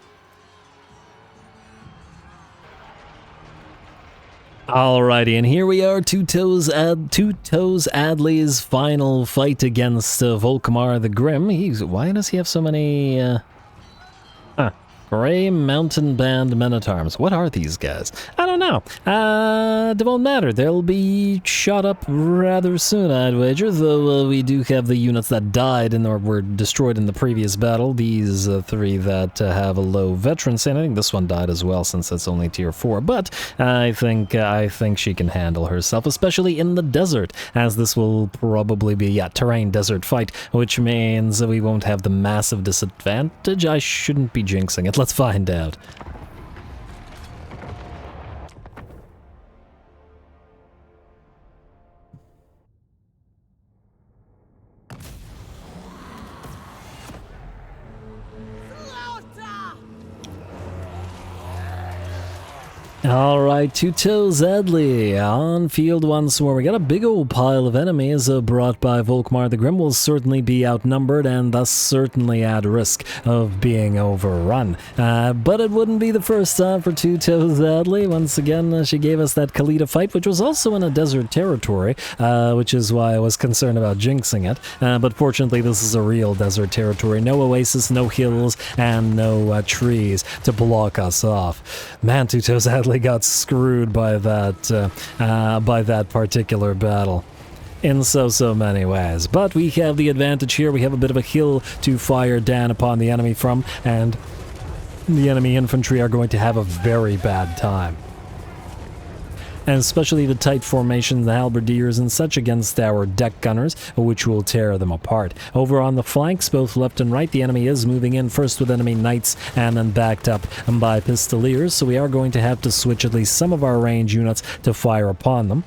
Alrighty, and here we are, Two Toes Adley's final fight against Volkmar the Grim. Why does he have so many? Grey Mountain Band Men-at-Arms. What are these guys? I don't know. It won't matter. They'll be shot up rather soon, I'd wager, though we do have the units that died or were destroyed in the previous battle. These 3 that have a low veterancy, and I think this one died as well since it's only tier 4, but I think she can handle herself, especially in the desert, as this will probably be a terrain desert fight, which means we won't have the massive disadvantage. I shouldn't be jinxing it. Let's find out. Alright, Two Toes Adley on field once more. We got a big old pile of enemies brought by Volkmar the Grim. Will certainly be outnumbered and thus certainly at risk of being overrun. But it wouldn't be the first time for Two Toes Adley. Once again, she gave us that Kalita fight, which was also in a desert territory, which is why I was concerned about jinxing it. But fortunately, this is a real desert territory. No oasis, no hills, and no trees to block us off. Man, Two Toes Adley got screwed by that particular battle in so many ways. But we have the advantage here. We have a bit of a hill to fire down upon the enemy from, and the enemy infantry are going to have a very bad time. And especially the tight formations, the halberdiers and such against our deck gunners, which will tear them apart. Over on the flanks, both left and right, the enemy is moving in first with enemy knights and then backed up by pistoliers, so we are going to have to switch at least some of our range units to fire upon them.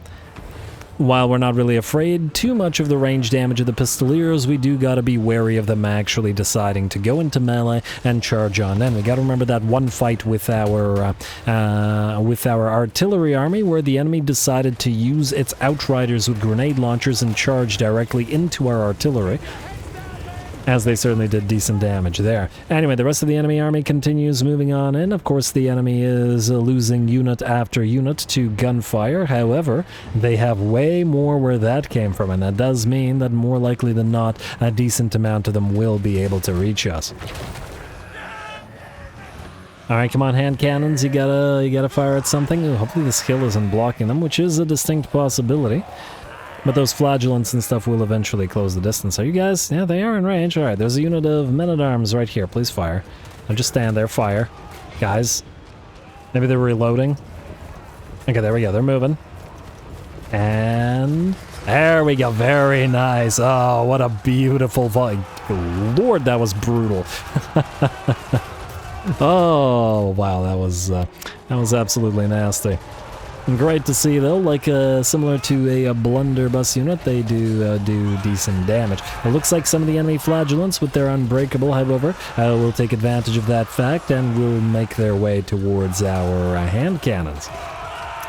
While we're not really afraid too much of the range damage of the pistoliers, we do gotta be wary of them actually deciding to go into melee and charge on in. We gotta remember that one fight with our artillery army where the enemy decided to use its outriders with grenade launchers and charge directly into our artillery, as they certainly did decent damage there. Anyway, the rest of the enemy army continues moving on in. Of course, the enemy is losing unit after unit to gunfire. However, they have way more where that came from, and that does mean that more likely than not, a decent amount of them will be able to reach us. Alright, come on, hand cannons, you gotta fire at something. Ooh, hopefully this hill isn't blocking them, which is a distinct possibility. But those flagellants and stuff will eventually close the distance. Are you guys? Yeah, they are in range. Alright, there's a unit of men-at-arms right here. Please fire. I'll just stand there. Fire. Guys. Maybe they're reloading. Okay, there we go. They're moving. And there we go. Very nice. Oh, what a beautiful fight. Lord, that was brutal. Oh, wow. That was absolutely nasty. Great to see, though, like similar to a blunderbuss unit, they do decent damage. It looks like some of the enemy flagellants with their unbreakable, however, will take advantage of that fact and will make their way towards our hand cannons.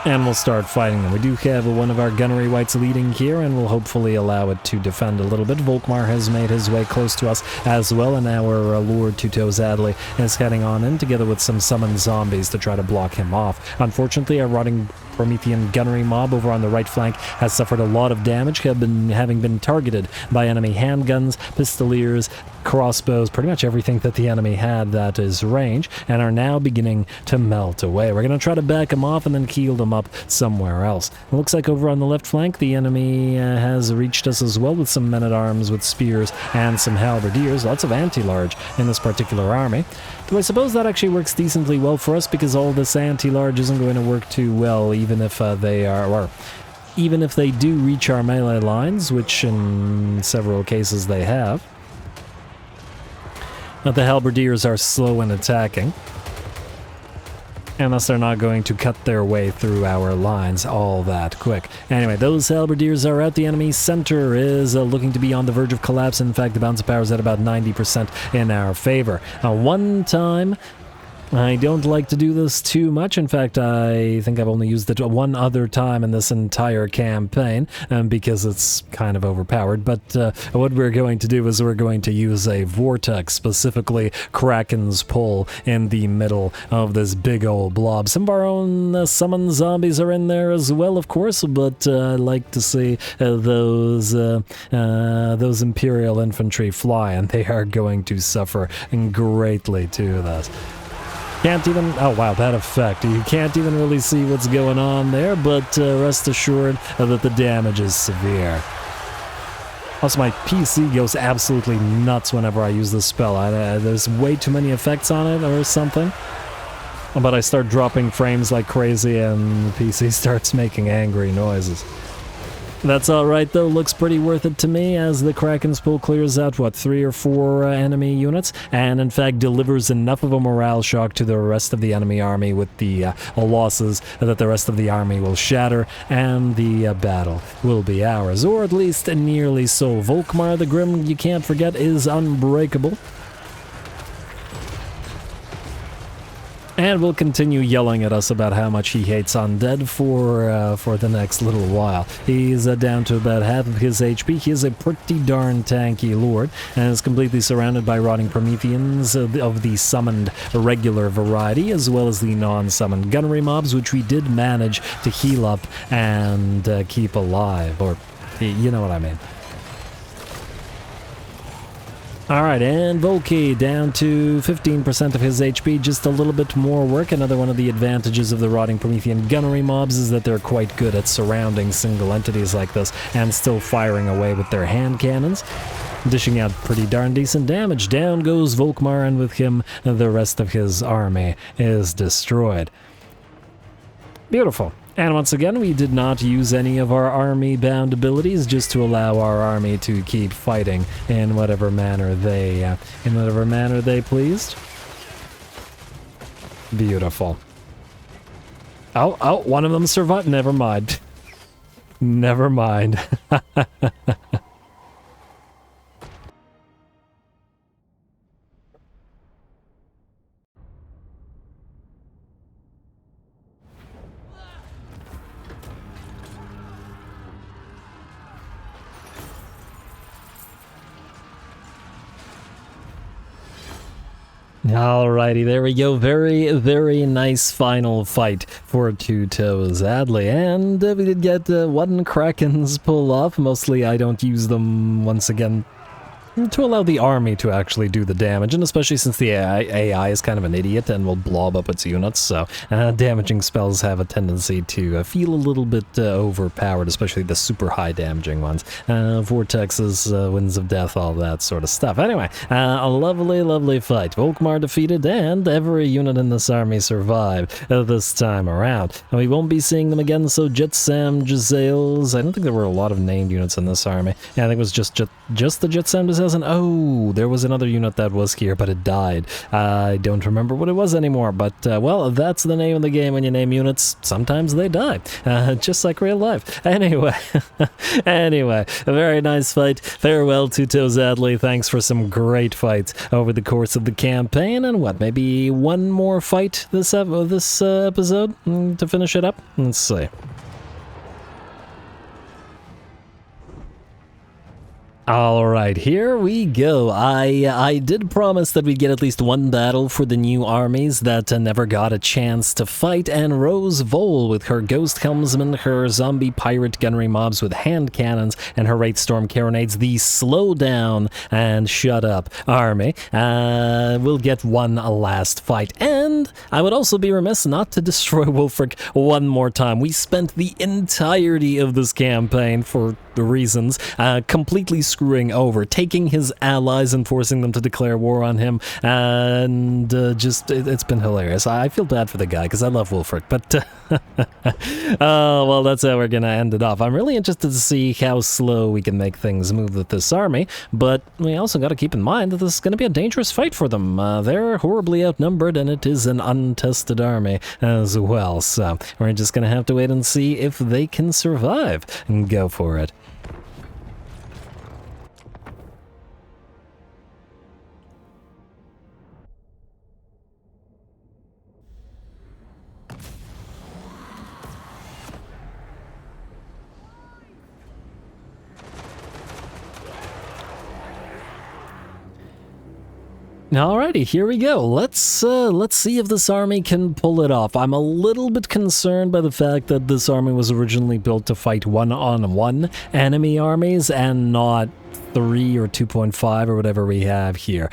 And we'll start fighting them. We do have one of our gunnery wights leading here, and we'll hopefully allow it to defend a little bit. Volkmar has made his way close to us as well, and our Lord Toes Adley is heading on in together with some summoned zombies to try to block him off. Unfortunately, our rotting Promethean gunnery mob over on the right flank has suffered a lot of damage, having been targeted by enemy handguns, pistoliers, crossbows, pretty much everything that the enemy had that is range, and are now beginning to melt away. We're going to try to back them off and then keel them up somewhere else. It looks like over on the left flank, the enemy has reached us as well with some men-at-arms with spears and some halberdiers. Lots of anti-large in this particular army. Though I suppose that actually works decently well for us because all this anti-large isn't going to work too well, even if they are, or even if they do reach our melee lines, which in several cases they have. But the halberdiers are slow in attacking, and thus they're not going to cut their way through our lines all that quick. Anyway, those halberdiers are out. The enemy center is looking to be on the verge of collapse. In fact, the balance of power is at about 90% in our favor. One time, I don't like to do this too much. In fact, I think I've only used it one other time in this entire campaign, because it's kind of overpowered. But what we're going to do is we're going to use a vortex, specifically Kraken's Pull, in the middle of this big old blob. Some of our own summoned zombies are in there as well, of course, but I like to see those Imperial infantry fly, and they are going to suffer greatly to that. Can't even, oh wow, that effect. You can't even really see what's going on there, but rest assured that the damage is severe. Also, my PC goes absolutely nuts whenever I use this spell. There's way too many effects on it or something. But I start dropping frames like crazy and the PC starts making angry noises. That's alright though, looks pretty worth it to me, as the Kraken's Pull clears out, what, 3 or 4 enemy units, and in fact delivers enough of a morale shock to the rest of the enemy army with the losses that the rest of the army will shatter, and the battle will be ours, or at least nearly so. Volkmar the Grim, you can't forget, is unbreakable. And will continue yelling at us about how much he hates undead for the next little while. He's down to about half of his HP. He is a pretty darn tanky lord, and is completely surrounded by rotting Prometheans of the summoned regular variety, as well as the non-summoned gunnery mobs, which we did manage to heal up and keep alive, or you know what I mean. Alright, and Volky down to 15% of his HP, just a little bit more work. Another one of the advantages of the rotting Promethean gunnery mobs is that they're quite good at surrounding single entities like this and still firing away with their hand cannons, dishing out pretty darn decent damage. Down goes Volkmar, and with him the rest of his army is destroyed. Beautiful. And once again, we did not use any of our army-bound abilities, just to allow our army to keep fighting in whatever manner they pleased. Beautiful. Oh, one of them survived. Never mind. Never mind. Alrighty, there we go. Very, very nice final fight for Toes Adley. And we did get one Kraken's Pull off. Mostly I don't use them, once again, to allow the army to actually do the damage, and especially since the AI is kind of an idiot and will blob up its units, so damaging spells have a tendency to feel a little bit overpowered, especially the super high damaging ones. Vortexes, Winds of Death, all that sort of stuff. Anyway, a lovely, lovely fight. Volkmar defeated, and every unit in this army survived this time around. And we won't be seeing them again, so Jetsam Jezzails. I don't think there were a lot of named units in this army. Yeah, I think it was just the Jetsam Jezzails. And oh, there was another unit that was here, but it died. I don't remember what it was anymore, but well, that's the name of the game when you name units. Sometimes they die, just like real life. Anyway, a very nice fight. Farewell to Toes Adley. Thanks for some great fights over the course of the campaign, and what, maybe one more fight this episode to finish it up? Let's see. Alright, here we go. I did promise that we'd get at least one battle for the new armies that never got a chance to fight, and Rose Vole with her Ghost Helmsman, her Zombie Pirate Gunnery mobs with hand cannons, and her Wraith Storm Carronades, the slow down and shut up army, will get one last fight. And I would also be remiss not to destroy Wulfric one more time. We spent the entirety of this campaign, for reasons, completely screwed screwing over, taking his allies and forcing them to declare war on him, and it's been hilarious. I feel bad for the guy, because I love Wulfric, but well, that's how we're gonna end it off. I'm really interested to see how slow we can make things move with this army, but we also got to keep in mind that this is going to be a dangerous fight for them. They're horribly outnumbered, and it is an untested army as well, so we're just going to have to wait and see if they can survive and go for it. Alrighty, here we go. Let's see if this army can pull it off. I'm a little bit concerned by the fact that this army was originally built to fight one-on-one enemy armies and not 3 or 2.5 or whatever we have here,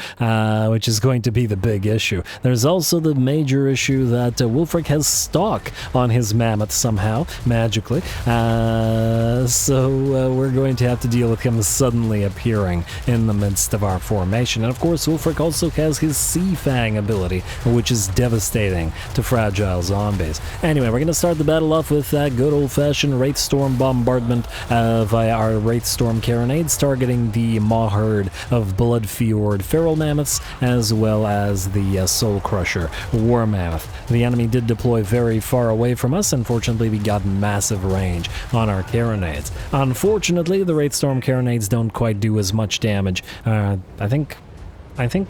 which is going to be the big issue. There's also the major issue that Wulfric has stock on his mammoth somehow, magically, so we're going to have to deal with him suddenly appearing in the midst of our formation. And of course, Wulfric also has his Sea Fang ability, which is devastating to fragile zombies. Anyway, we're going to start the battle off with that good old-fashioned Wraith Storm bombardment via our Wraith Storm carronades, targeting the Maw Herd of Blood Fjord Feral Mammoths, as well as the Soul Crusher War Mammoth. The enemy did deploy very far away from us. Unfortunately, we got massive range on our carronades. Unfortunately, the Wraith Storm carronades don't quite do as much damage. I think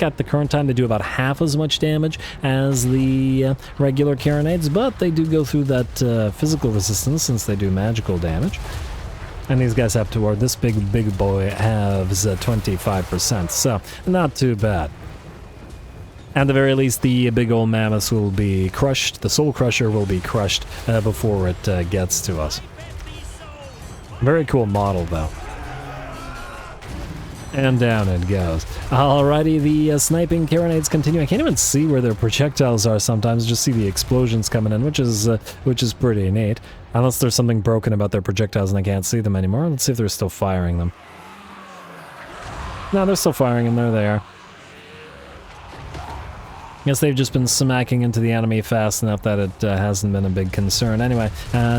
at the current time they do about half as much damage as the regular carronades, but they do go through that physical resistance since they do magical damage. And these guys have toward this big boy has 25%, so not too bad. At the very least, the big old mammoths will be crushed. The Soul Crusher will be crushed before it gets to us. Very cool model, though. And down it goes. Alrighty, the sniping carronades continue. I can't even see where their projectiles are sometimes, just see the explosions coming in, which is pretty neat. Unless there's something broken about their projectiles and I can't see them anymore. Let's see if they're still firing them. No, they're still firing them. There they are. Guess they've just been smacking into the enemy fast enough that it hasn't been a big concern. Anyway,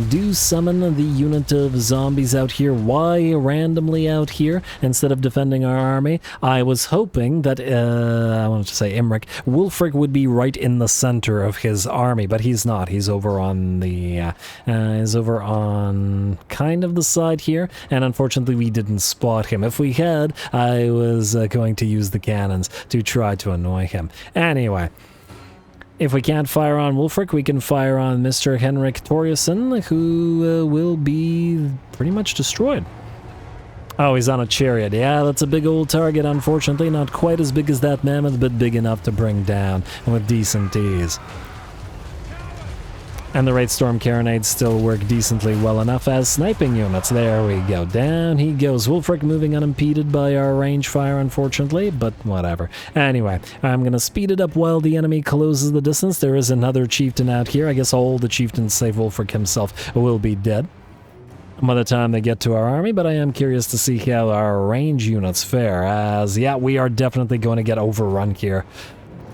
do summon the unit of zombies out here. Why randomly out here instead of defending our army? I was hoping that, I wanted to say Imric, Wulfric would be right in the center of his army, but he's not. He's over on the, kind of the side here, and unfortunately we didn't spot him. If we had, I was going to use the cannons to try to annoy him. Anyway, if we can't fire on Wulfric, we can fire on Mr. Henrik Torjussen, who will be pretty much destroyed. Oh, he's on a chariot. Yeah, that's a big old target, unfortunately. Not quite as big as that mammoth, but big enough to bring down with decent ease. And the Wraith Storm carronades still work decently well enough as sniping units. There we go. Down he goes. Wulfric moving unimpeded by our range fire, unfortunately, but whatever. Anyway, I'm going to speed it up while the enemy closes the distance. There is another chieftain out here. I guess all the chieftains, save Wulfric himself, will be dead by the time they get to our army, but I am curious to see how our range units fare, as, yeah, we are definitely going to get overrun here.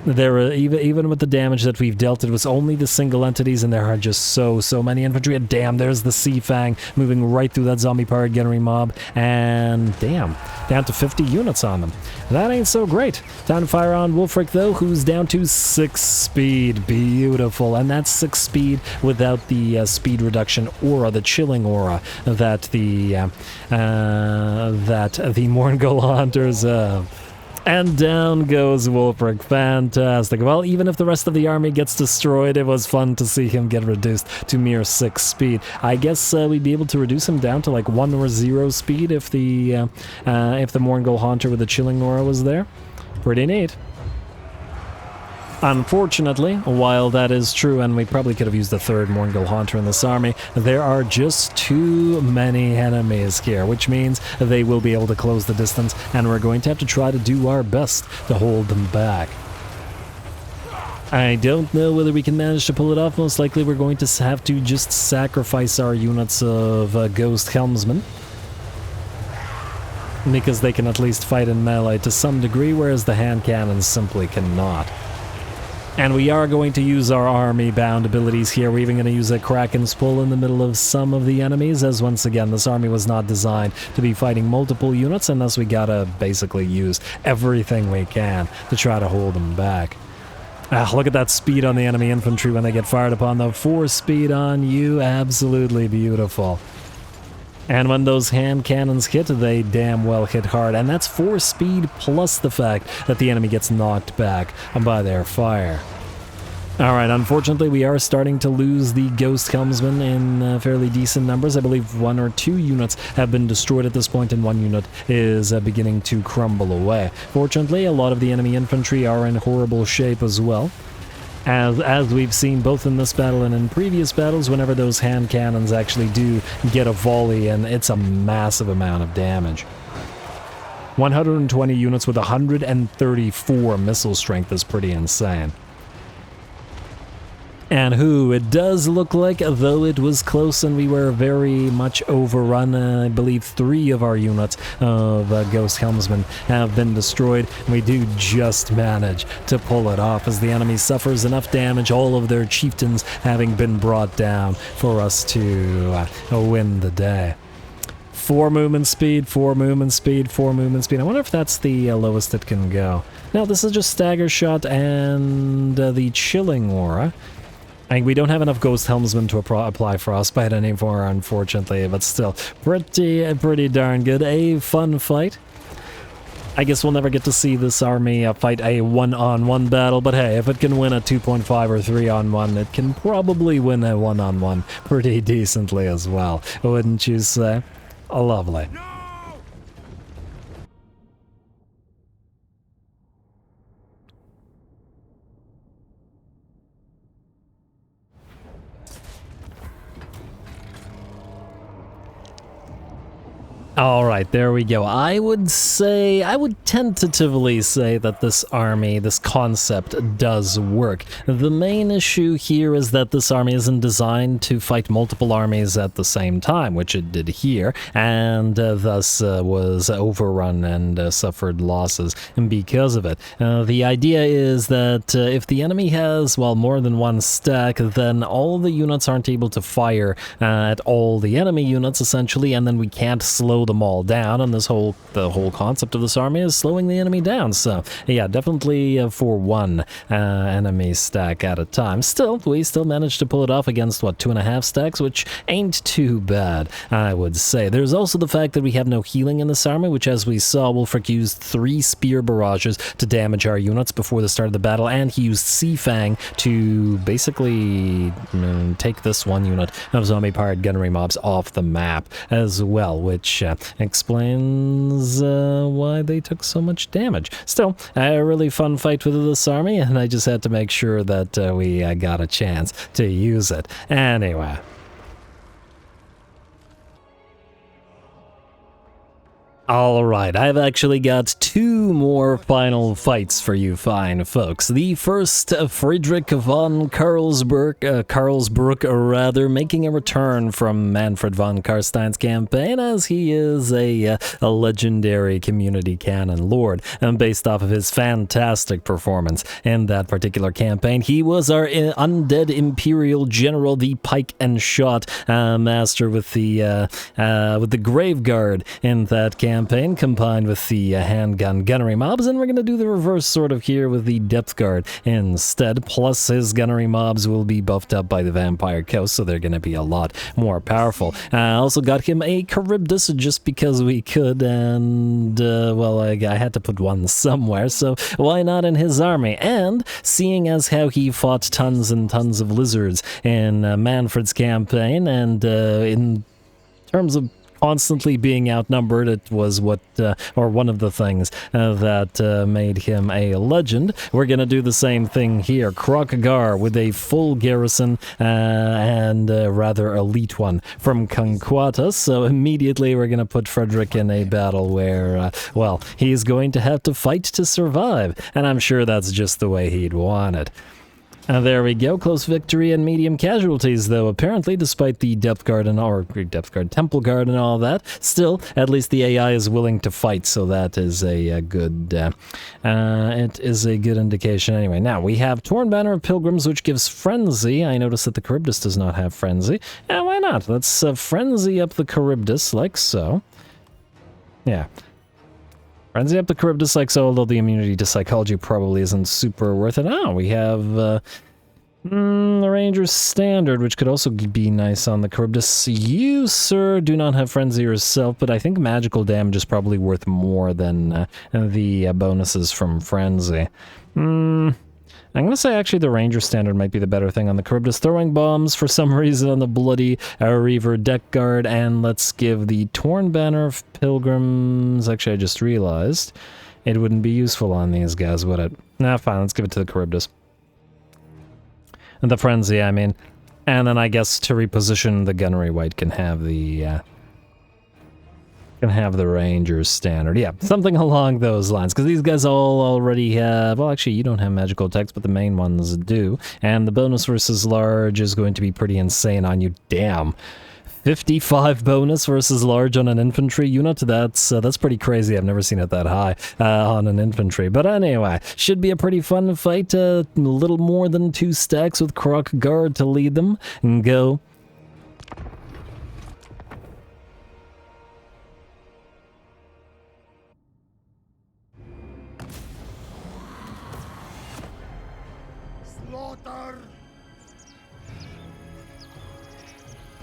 There, even with the damage that we've dealt, it was only the single entities, and there are just so many infantry. And damn, there's the Sea Fang moving right through that zombie-powered gunnery mob, and damn, down to 50 units on them. That ain't so great. Time to fire on Wulfric, though, who's down to 6 speed. Beautiful, and that's 6 speed without the speed reduction aura, the chilling aura that the Morngul Hunters have. And down goes Wulfric. Fantastic. Well, even if the rest of the army gets destroyed, it was fun to see him get reduced to mere 6 speed. I guess we'd be able to reduce him down to like 1 or 0 speed if the Morngul Haunter with the Chilling Aura was there. Pretty neat. Unfortunately, while that is true, and we probably could have used the 3rd Morngul Haunter in this army, there are just too many enemies here, which means they will be able to close the distance, and we're going to have to try to do our best to hold them back. I don't know whether we can manage to pull it off. Most likely we're going to have to just sacrifice our units of Ghost Helmsmen. because they can at least fight in melee to some degree, whereas the hand cannons simply cannot. And we are going to use our army-bound abilities here. We're even going to use a Kraken's Pull in the middle of some of the enemies, as once again, this army was not designed to be fighting multiple units, and thus we gotta basically use everything we can to try to hold them back. Look at that speed on the enemy infantry when they get fired upon, though. 4 speed on you, absolutely beautiful. And when those hand cannons hit, they damn well hit hard. And that's 4 speed plus the fact that the enemy gets knocked back by their fire. Alright, unfortunately we are starting to lose the Ghost Helmsmen in fairly decent numbers. I believe 1 or 2 units have been destroyed at this point, and 1 unit is beginning to crumble away. Fortunately, a lot of the enemy infantry are in horrible shape as well. As we've seen both in this battle and in previous battles, whenever those hand cannons actually do get a volley, and it's a massive amount of damage. 120 units with 134 missile strength is pretty insane. And it does look like, though it was close and we were very much overrun, I believe 3 of our units of Ghost Helmsmen have been destroyed. We do just manage to pull it off as the enemy suffers enough damage, all of their chieftains having been brought down for us to win the day. 4 movement speed, 4 movement speed, 4 movement speed. I wonder if that's the lowest it can go. No, this is just Stagger Shot and the Chilling Aura. We don't have enough Ghost Helmsmen to apply Frostbite anymore, unfortunately, but still, pretty darn good. A fun fight. I guess we'll never get to see this army fight a one-on-one battle, but hey, if it can win a 2.5 or 3-on-1, it can probably win a one-on-one pretty decently as well, wouldn't you say? Lovely. Alright, there we go. I would tentatively say that this army, this concept, does work. The main issue here is that this army isn't designed to fight multiple armies at the same time, which it did here, and thus was overrun and suffered losses because of it. The idea is that if the enemy has, well, more than 1 stack, then all the units aren't able to fire at all the enemy units, essentially, and then we can't slow them all down, and the whole concept of this army is slowing the enemy down. So yeah, definitely for 1 enemy stack at a time. We still managed to pull it off against, what, 2.5 stacks, which ain't too bad, I would say. There's also the fact that we have no healing in this army, which, as we saw, Wulfric used 3 spear barrages to damage our units before the start of the battle, and he used Seafang to basically take this 1 unit of zombie-powered gunnery mobs off the map as well, which explains why they took so much damage. Still, a really fun fight with this army, and I just had to make sure that we got a chance to use it. Anyway. Alright, I've actually got 2 more final fights for you fine folks. The first, Frederick von Carlsbrook, making a return from Manfred von Carstein's campaign, as he is a legendary community canon lord, and based off of his fantastic performance in that particular campaign. He was our undead imperial general, the pike and shot master with the grave guard in that campaign, combined with the handgun gunnery mobs, and we're going to do the reverse sort of here with the depth guard instead. Plus his gunnery mobs will be buffed up by the vampire coast, so they're going to be a lot more powerful. I also got him a Charybdis just because we could, and well, I had to put 1 somewhere, so why not in his army? And seeing as how he fought tons and tons of lizards in Manfred's campaign, and in terms of constantly being outnumbered, it was one of the things that made him a legend. We're gonna do the same thing here. Krokagar with a full garrison and a rather elite one from Conquest. So immediately we're gonna put Frederick in a battle where, well, he's going to have to fight to survive, and I'm sure that's just the way he'd want it. There we go, close victory and medium casualties, though apparently, despite the Depth Guard and Temple Guard and all that, still, at least the AI is willing to fight, so that is a good, it is a good indication. Anyway, now we have Torn Banner of Pilgrims, which gives Frenzy. I notice that the Charybdis does not have Frenzy. And why not? Let's Frenzy up the Charybdis, like so. Yeah. Frenzy up the Charybdis like so, although the immunity to psychology probably isn't super worth it. Oh, we have the Ranger's Standard, which could also be nice on the Charybdis. You, sir, do not have Frenzy yourself, but I think magical damage is probably worth more than the bonuses from Frenzy. I'm going to say actually the Ranger Standard might be the better thing on the Charybdis. Throwing bombs for some reason on the Bloody Reaver Deck Guard, and let's give the Torn Banner of Pilgrims... Actually, I just realized it wouldn't be useful on these guys, would it? Nah, fine, let's give it to the Charybdis. And the Frenzy, I mean. And then I guess to reposition the Gunnery White can have the... Ranger's Standard. Yeah, something along those lines. Because these guys all already have... Well, actually, you don't have magical attacks, but the main ones do. And the bonus versus large is going to be pretty insane on you. Damn. 55 bonus versus large on an infantry unit? That's pretty crazy. I've never seen it that high on an infantry. But anyway, should be a pretty fun fight. A little more than 2 stacks with Croc Guard to lead them. And go.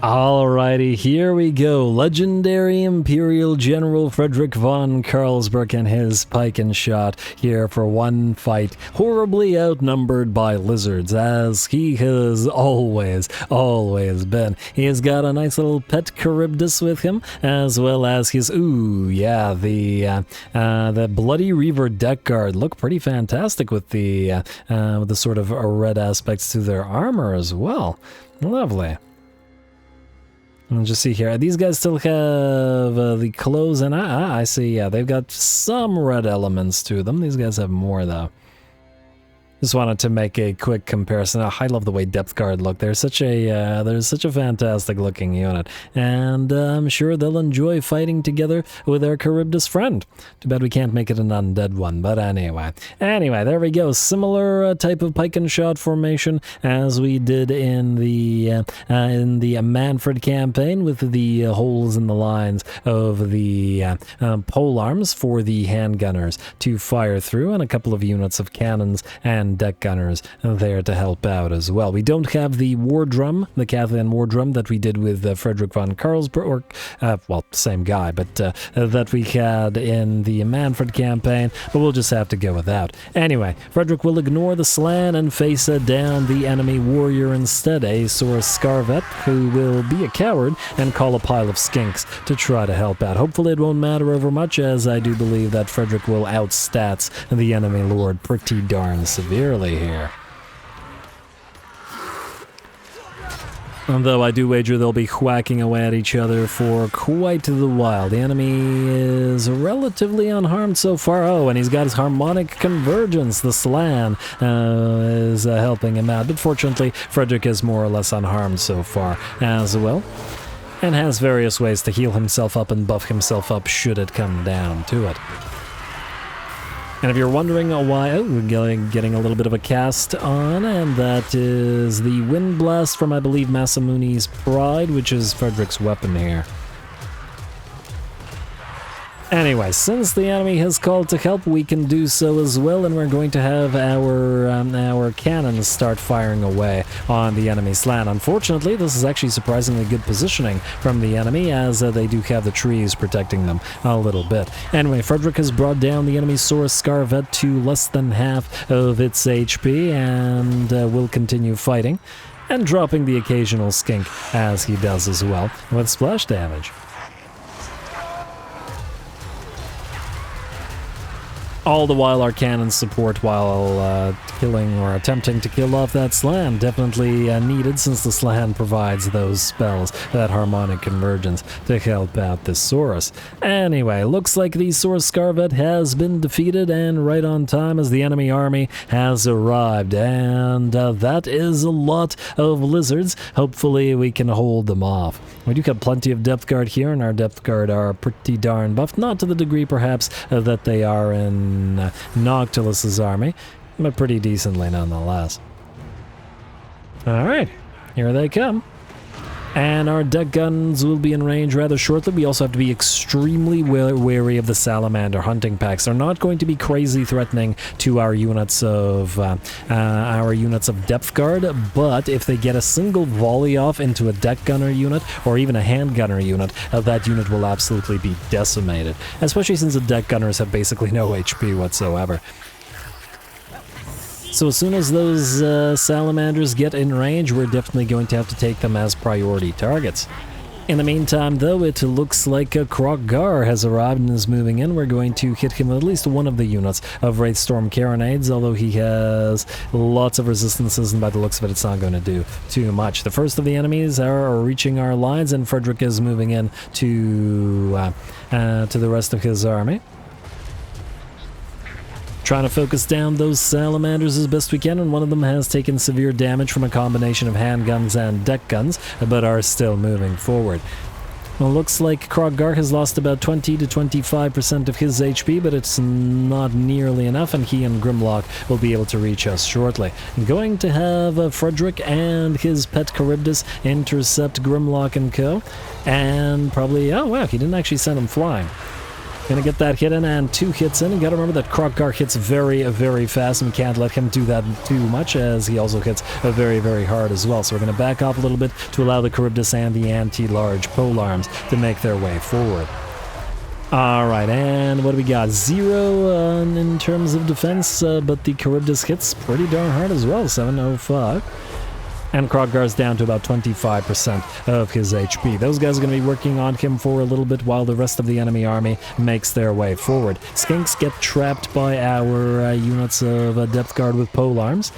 Alrighty, here we go. Legendary Imperial General Frederick von Carlsberg and his pike and shot here for one fight, horribly outnumbered by lizards, as he has always been. He has got a nice little pet Charybdis with him, as well as his, the Bloody Reaver Deck Guard look pretty fantastic with the sort of red aspects to their armor as well. Lovely. Let's just see here. These guys still have the clothes, and I see, yeah, they've got some red elements to them. These guys have more, though. Just wanted to make a quick comparison. I love the way Depth Guard look. They're such a fantastic looking unit, and I'm sure they'll enjoy fighting together with their Charybdis friend. Too bad we can't make it an undead one, but anyway, there we go. Similar type of pike and shot formation as we did in the Manfred campaign, with the holes in the lines of the pole arms for the handgunners to fire through, and a couple of units of cannons and deck gunners there to help out as well. We don't have the war drum, the Cathan war drum that we did with Frederick von Carlsberg, well, same guy, but that we had in the Manfred campaign, but we'll just have to go with that. Anyway, Frederick will ignore the slan and face down the enemy warrior instead, a Saurus Scarvet, who will be a coward and call a pile of skinks to try to help out. Hopefully it won't matter over much, as I do believe that Frederick will outstats the enemy lord pretty darn severely here. Although I do wager they'll be whacking away at each other for quite the while. The enemy is relatively unharmed so far. Oh, and he's got his harmonic convergence. The slan is helping him out. But fortunately, Frederick is more or less unharmed so far as well, and has various ways to heal himself up and buff himself up should it come down to it. And if you're wondering why, we're getting a little bit of a cast on, and that is the Wind Blast from, I believe, Masamuni's Pride, which is Frederick's weapon here. Anyway, since the enemy has called to help, we can do so as well, and we're going to have our cannons start firing away on the enemy slan. Unfortunately, this is actually surprisingly good positioning from the enemy, as they do have the trees protecting them a little bit. Anyway, Frederick has brought down the enemy Saurus Scarvet to less than half of its HP, and will continue fighting, and dropping the occasional skink as he does as well, with splash damage. All the while our cannons support while killing or attempting to kill off that Slan. Definitely needed, since the Slan provides those spells, that harmonic convergence, to help out this Saurus. Anyway, looks like the Saurus Scarvet has been defeated, and right on time as the enemy army has arrived. And that is a lot of lizards. Hopefully we can hold them off. We do have plenty of depth guard here, and our depth guard are pretty darn buffed. Not to the degree, perhaps, that they are in Noctilus's army, but pretty decently nonetheless. Alright, here they come. And our deck guns will be in range rather shortly. We also have to be extremely wary of the salamander hunting packs. They're not going to be crazy threatening to our units of depth guard, but if they get a single volley off into a deck gunner unit or even a hand gunner unit, that unit will absolutely be decimated. Especially since the deck gunners have basically no HP whatsoever. So as soon as those salamanders get in range, we're definitely going to have to take them as priority targets. In the meantime, though, it looks like Krog-Gar has arrived and is moving in. We're going to hit him with at least one of the units of Wraithstorm Carronades, although he has lots of resistances, and by the looks of it, it's not going to do too much. The first of the enemies are reaching our lines, and Frederick is moving in to the rest of his army. Trying to focus down those salamanders as best we can, and one of them has taken severe damage from a combination of handguns and deck guns, but are still moving forward. Well, looks like Krog-Gar has lost about 20 to 25% of his HP, but it's not nearly enough, and he and Grimlock will be able to reach us shortly. I'm going to have Frederick and his pet Charybdis intercept Grimlock and co, and probably... oh wow, he didn't actually send him flying. Gonna get that hit in, and 2 hits in. You gotta remember that Krog-Gar hits very, very fast, and we can't let him do that too much, as he also hits very, very hard as well. So we're gonna back off a little bit to allow the Charybdis and the anti-large polearms to make their way forward. Alright, and what do we got? 0 in terms of defense, but the Charybdis hits pretty darn hard as well, 705. And Krog-Gar's down to about 25% of his HP. Those guys are going to be working on him for a little bit while the rest of the enemy army makes their way forward. Skinks get trapped by our units of depth guard with polearms,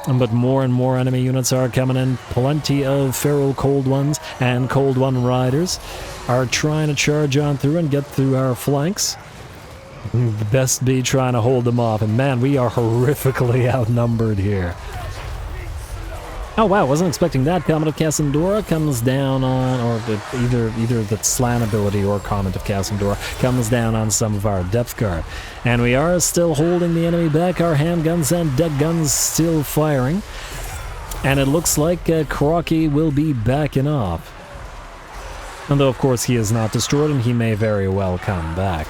but more and more enemy units are coming in. Plenty of feral cold ones and cold one riders are trying to charge on through and get through our flanks. Best be trying to hold them off, and man, we are horrifically outnumbered here. Oh wow, wasn't expecting that. Comet of Cassandora comes down on, or either the Slan ability or Comet of Cassandora comes down on some of our depth guard. And we are still holding the enemy back, our handguns and deck guns still firing. And it looks like Crocky will be backing off. And though of course he is not destroyed, and he may very well come back.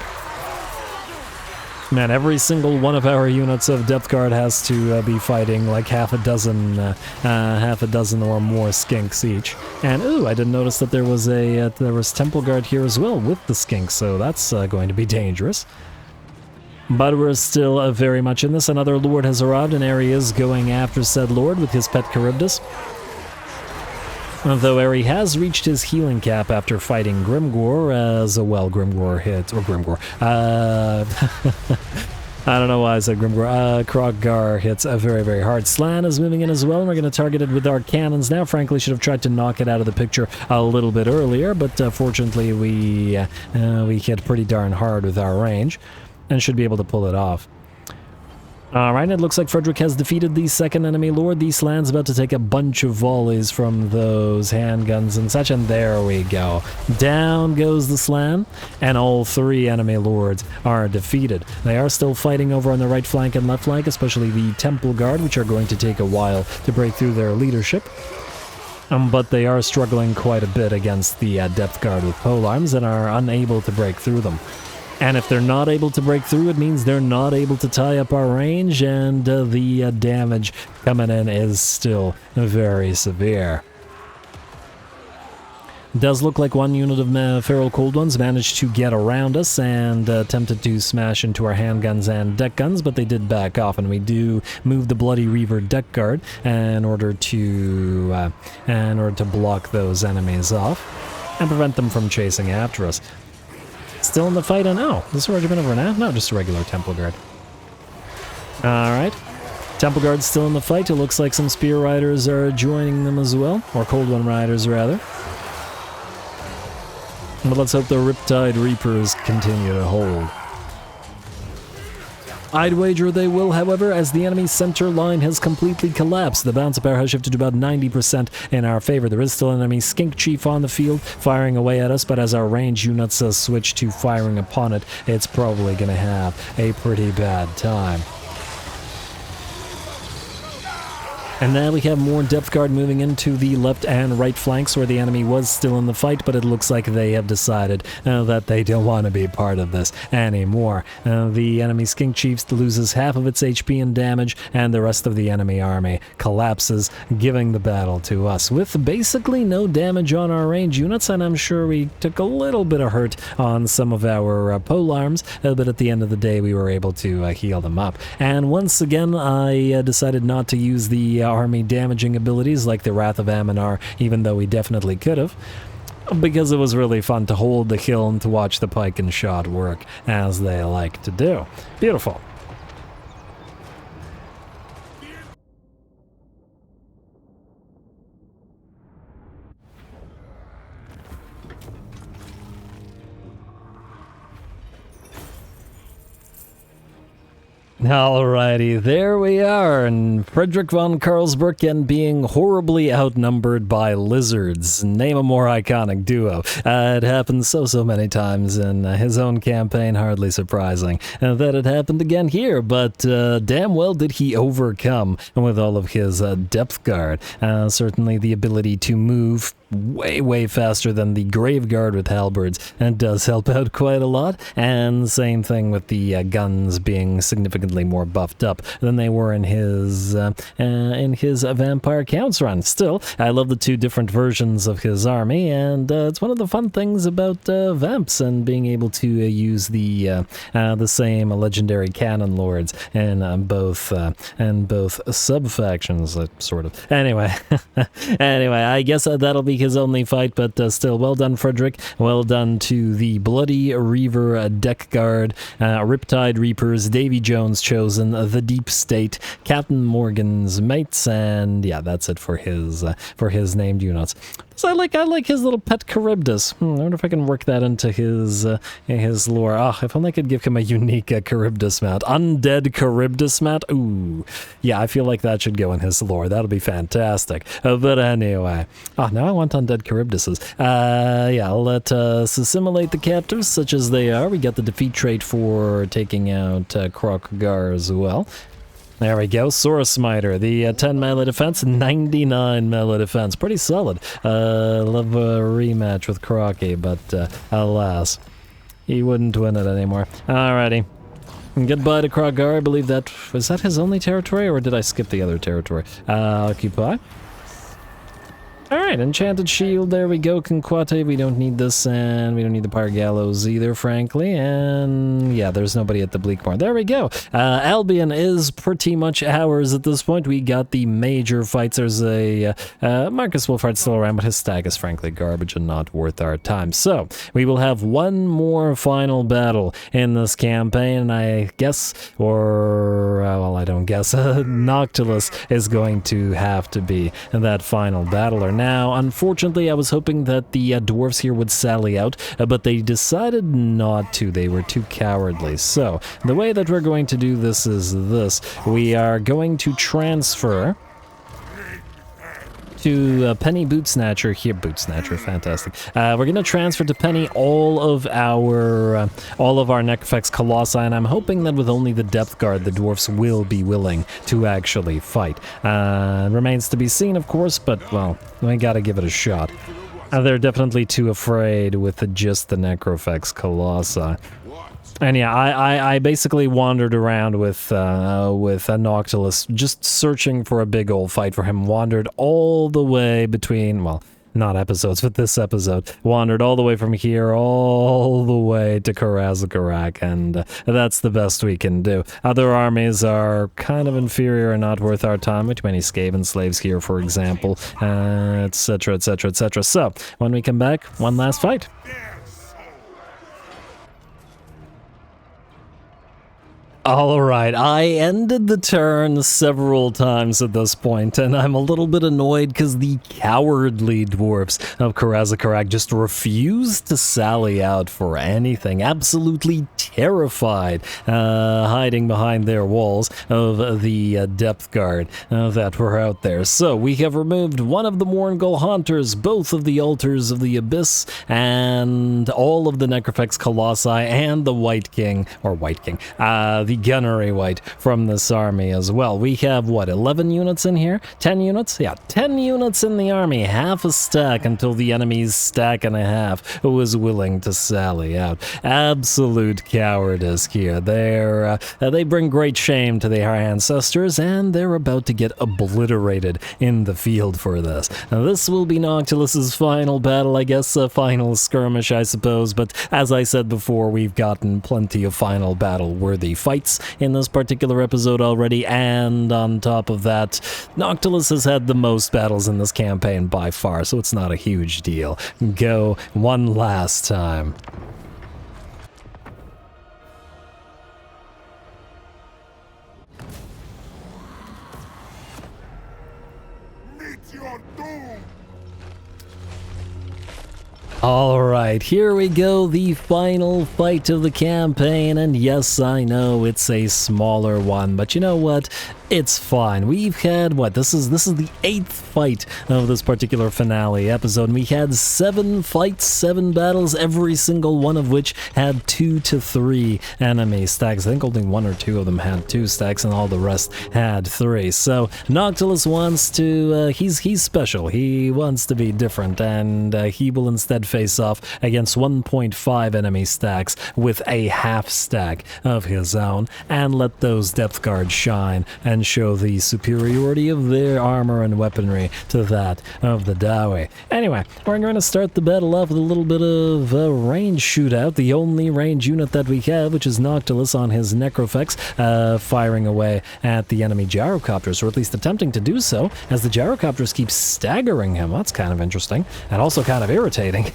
Man, every single one of our units of depth guard has to be fighting like half a dozen or more skinks each. And ooh, I didn't notice that there was temple guard here as well with the skinks, so that's going to be dangerous. But we're still very much in this. Another lord has arrived, and Ari is going after said lord with his pet Charybdis. Though Ari has reached his healing cap after fighting Grimgor, as well, Grimgor hits, or Grimgor, I don't know why I said Grimgor, Krog-Gar hits very, very hard. Slan is moving in as well, and we're going to target it with our cannons now. Frankly, should have tried to knock it out of the picture a little bit earlier, but fortunately we hit pretty darn hard with our range, and should be able to pull it off. Alright, it looks like Frederick has defeated the second enemy lord. The Slan's about to take a bunch of volleys from those handguns and such, and there we go. Down goes the Slan, and all 3 enemy lords are defeated. They are still fighting over on the right flank and left flank, especially the Temple Guard, which are going to take a while to break through their leadership. But they are struggling quite a bit against the Depth Guard with polearms and are unable to break through them. And if they're not able to break through, it means they're not able to tie up our range, and the damage coming in is still very severe. Does look like one unit of feral cold ones managed to get around us and attempted to smash into our handguns and deck guns, but they did back off, and we do move the Bloody Reaver deck guard in order to block those enemies off and prevent them from chasing after us. Still in the fight, and oh, this is a regiment of renown? No, just a regular temple guard. Alright. Temple Guard's still in the fight. It looks like some Spear Riders are joining them as well. Or Cold One Riders, rather. But let's hope the Riptide Reapers continue to hold. I'd wager they will, however, as the enemy's center line has completely collapsed. The balance of power has shifted to about 90% in our favor. There is still an enemy Skink Chief on the field, firing away at us, but as our range units switch to firing upon it, it's probably going to have a pretty bad time. And now we have more depth guard moving into the left and right flanks where the enemy was still in the fight, but it looks like they have decided that they don't want to be part of this anymore. The enemy Skink Chiefs loses half of its HP and damage, and the rest of the enemy army collapses, giving the battle to us with basically no damage on our range units, and I'm sure we took a little bit of hurt on some of our polearms, but at the end of the day we were able to heal them up. And once again I decided not to use the army damaging abilities like the Wrath of Aminar, even though we definitely could have, because it was really fun to hold the hill and to watch the pike and shot work as they like to do. Beautiful. Alrighty, there we are, and Frederick von Carstein being horribly outnumbered by lizards. Name a more iconic duo. It happened so many times in his own campaign, hardly surprising that it happened again here, but damn well did he overcome with all of his depth guard. Certainly the ability to move way faster than the Grave Guard with halberds, and does help out quite a lot, and same thing with the guns being significantly more buffed up than they were in his Vampire Counts run. Still, I love the two different versions of his army, and it's one of the fun things about Vamps and being able to use the same legendary cannon lords in both sub-factions, sort of. Anyway, I guess that'll be his only fight, but still, well done, Frederick. Well done to the Bloody Reaver Deck Guard, Riptide Reapers, Davy Jones Chosen, the Deep State, Captain Morgan's mates, and yeah, that's it for his named units. So I like his little pet Charybdis. I wonder if I can work that into his lore. If only I could give him a unique Charybdis mount. Undead Charybdis mount? Ooh. Yeah, I feel like that should go in his lore. That'll be fantastic. But anyway. Now I want undead Charybdises. Yeah, let us assimilate the captives such as they are. We got the defeat trait for taking out Krokgar as well. There we go, Sora Smiter, the 10 melee defense, 99 melee defense. Pretty solid. Love a rematch with Crocky, but alas, he wouldn't win it anymore. Alrighty. Goodbye to Krokgar. I believe that was that his only territory, or did I skip the other territory? Occupy. Alright, Enchanted Shield, there we go, Conquate, we don't need this, and we don't need the Pyre Gallows either, frankly, and yeah, there's nobody at the Bleakmore. There we go. Albion is pretty much ours at this point. We got the major fights. There's a Marcus Wolfhard still around, but his stag is frankly garbage and not worth our time. So, we will have one more final battle in this campaign, and I guess, or, well, I don't guess, Noctulus is going to have to be that final battler. Now, unfortunately, I was hoping that the dwarves here would sally out, but they decided not to. They were too cowardly. So, the way that we're going to do this is this. We are going to transfer to Penny Bootsnatcher here. Bootsnatcher, fantastic. We're going to transfer to Penny all of our Necrofex Colossi, and I'm hoping that with only the Depth Guard, the dwarfs will be willing to actually fight. Remains to be seen, of course, but, well, we gotta give it a shot. They're definitely too afraid with just the Necrofex Colossi. And yeah, I basically wandered around with Noctulus, just searching for a big old fight for him. Wandered all the way between, well, not episodes, but this episode. Wandered all the way from here, all the way to Karazakarak, and that's the best we can do. Other armies are kind of inferior and not worth our time. Too many Skaven slaves here, for example, etc., etc., etc. So, when we come back, one last fight. Alright, I ended the turn several times at this point, and I'm a little bit annoyed because the cowardly dwarfs of Karazakarak just refused to sally out for anything. Absolutely terrified, hiding behind their walls of the depth guard that were out there. So we have removed one of the Morngul Haunters, both of the Altars of the Abyss, and all of the Necrofex Colossi, and the White King, the Gunnery White from this army as well. We have, what, 11 units in here? 10 units? Yeah, 10 units in the army, half a stack until the enemy's stack and a half was willing to sally out. Absolute cowardice here. They bring great shame to their ancestors, and they're about to get obliterated in the field for this. Now, this will be Noctilus's final battle, I guess, a final skirmish, I suppose, but as I said before, we've gotten plenty of final battle-worthy fights in this particular episode already, and on top of that, Noctulus has had the most battles in this campaign by far, so it's not a huge deal. Go one last time. Meet your doom! Alright, here we go, the final fight of the campaign, and yes, I know it's a smaller one, but you know what? It's fine. We've had, what, this is the 8th fight of this particular finale episode, and we had 7 fights, 7 battles, every single one of which had 2 to 3 enemy stacks. I think only 1 or 2 of them had 2 stacks, and all the rest had 3. So, Noctulus wants to, he's special. He wants to be different, and he will instead face off against 1.5 enemy stacks with a half stack of his own, and let those depth guards shine and show the superiority of their armor and weaponry to that of the Dawi. Anyway, we're going to start the battle off with a little bit of a range shootout, the only range unit that we have, which is Noctulus on his Necrofex, firing away at the enemy gyrocopters, or at least attempting to do so, as the gyrocopters keep staggering him. That's kind of interesting, and also kind of irritating.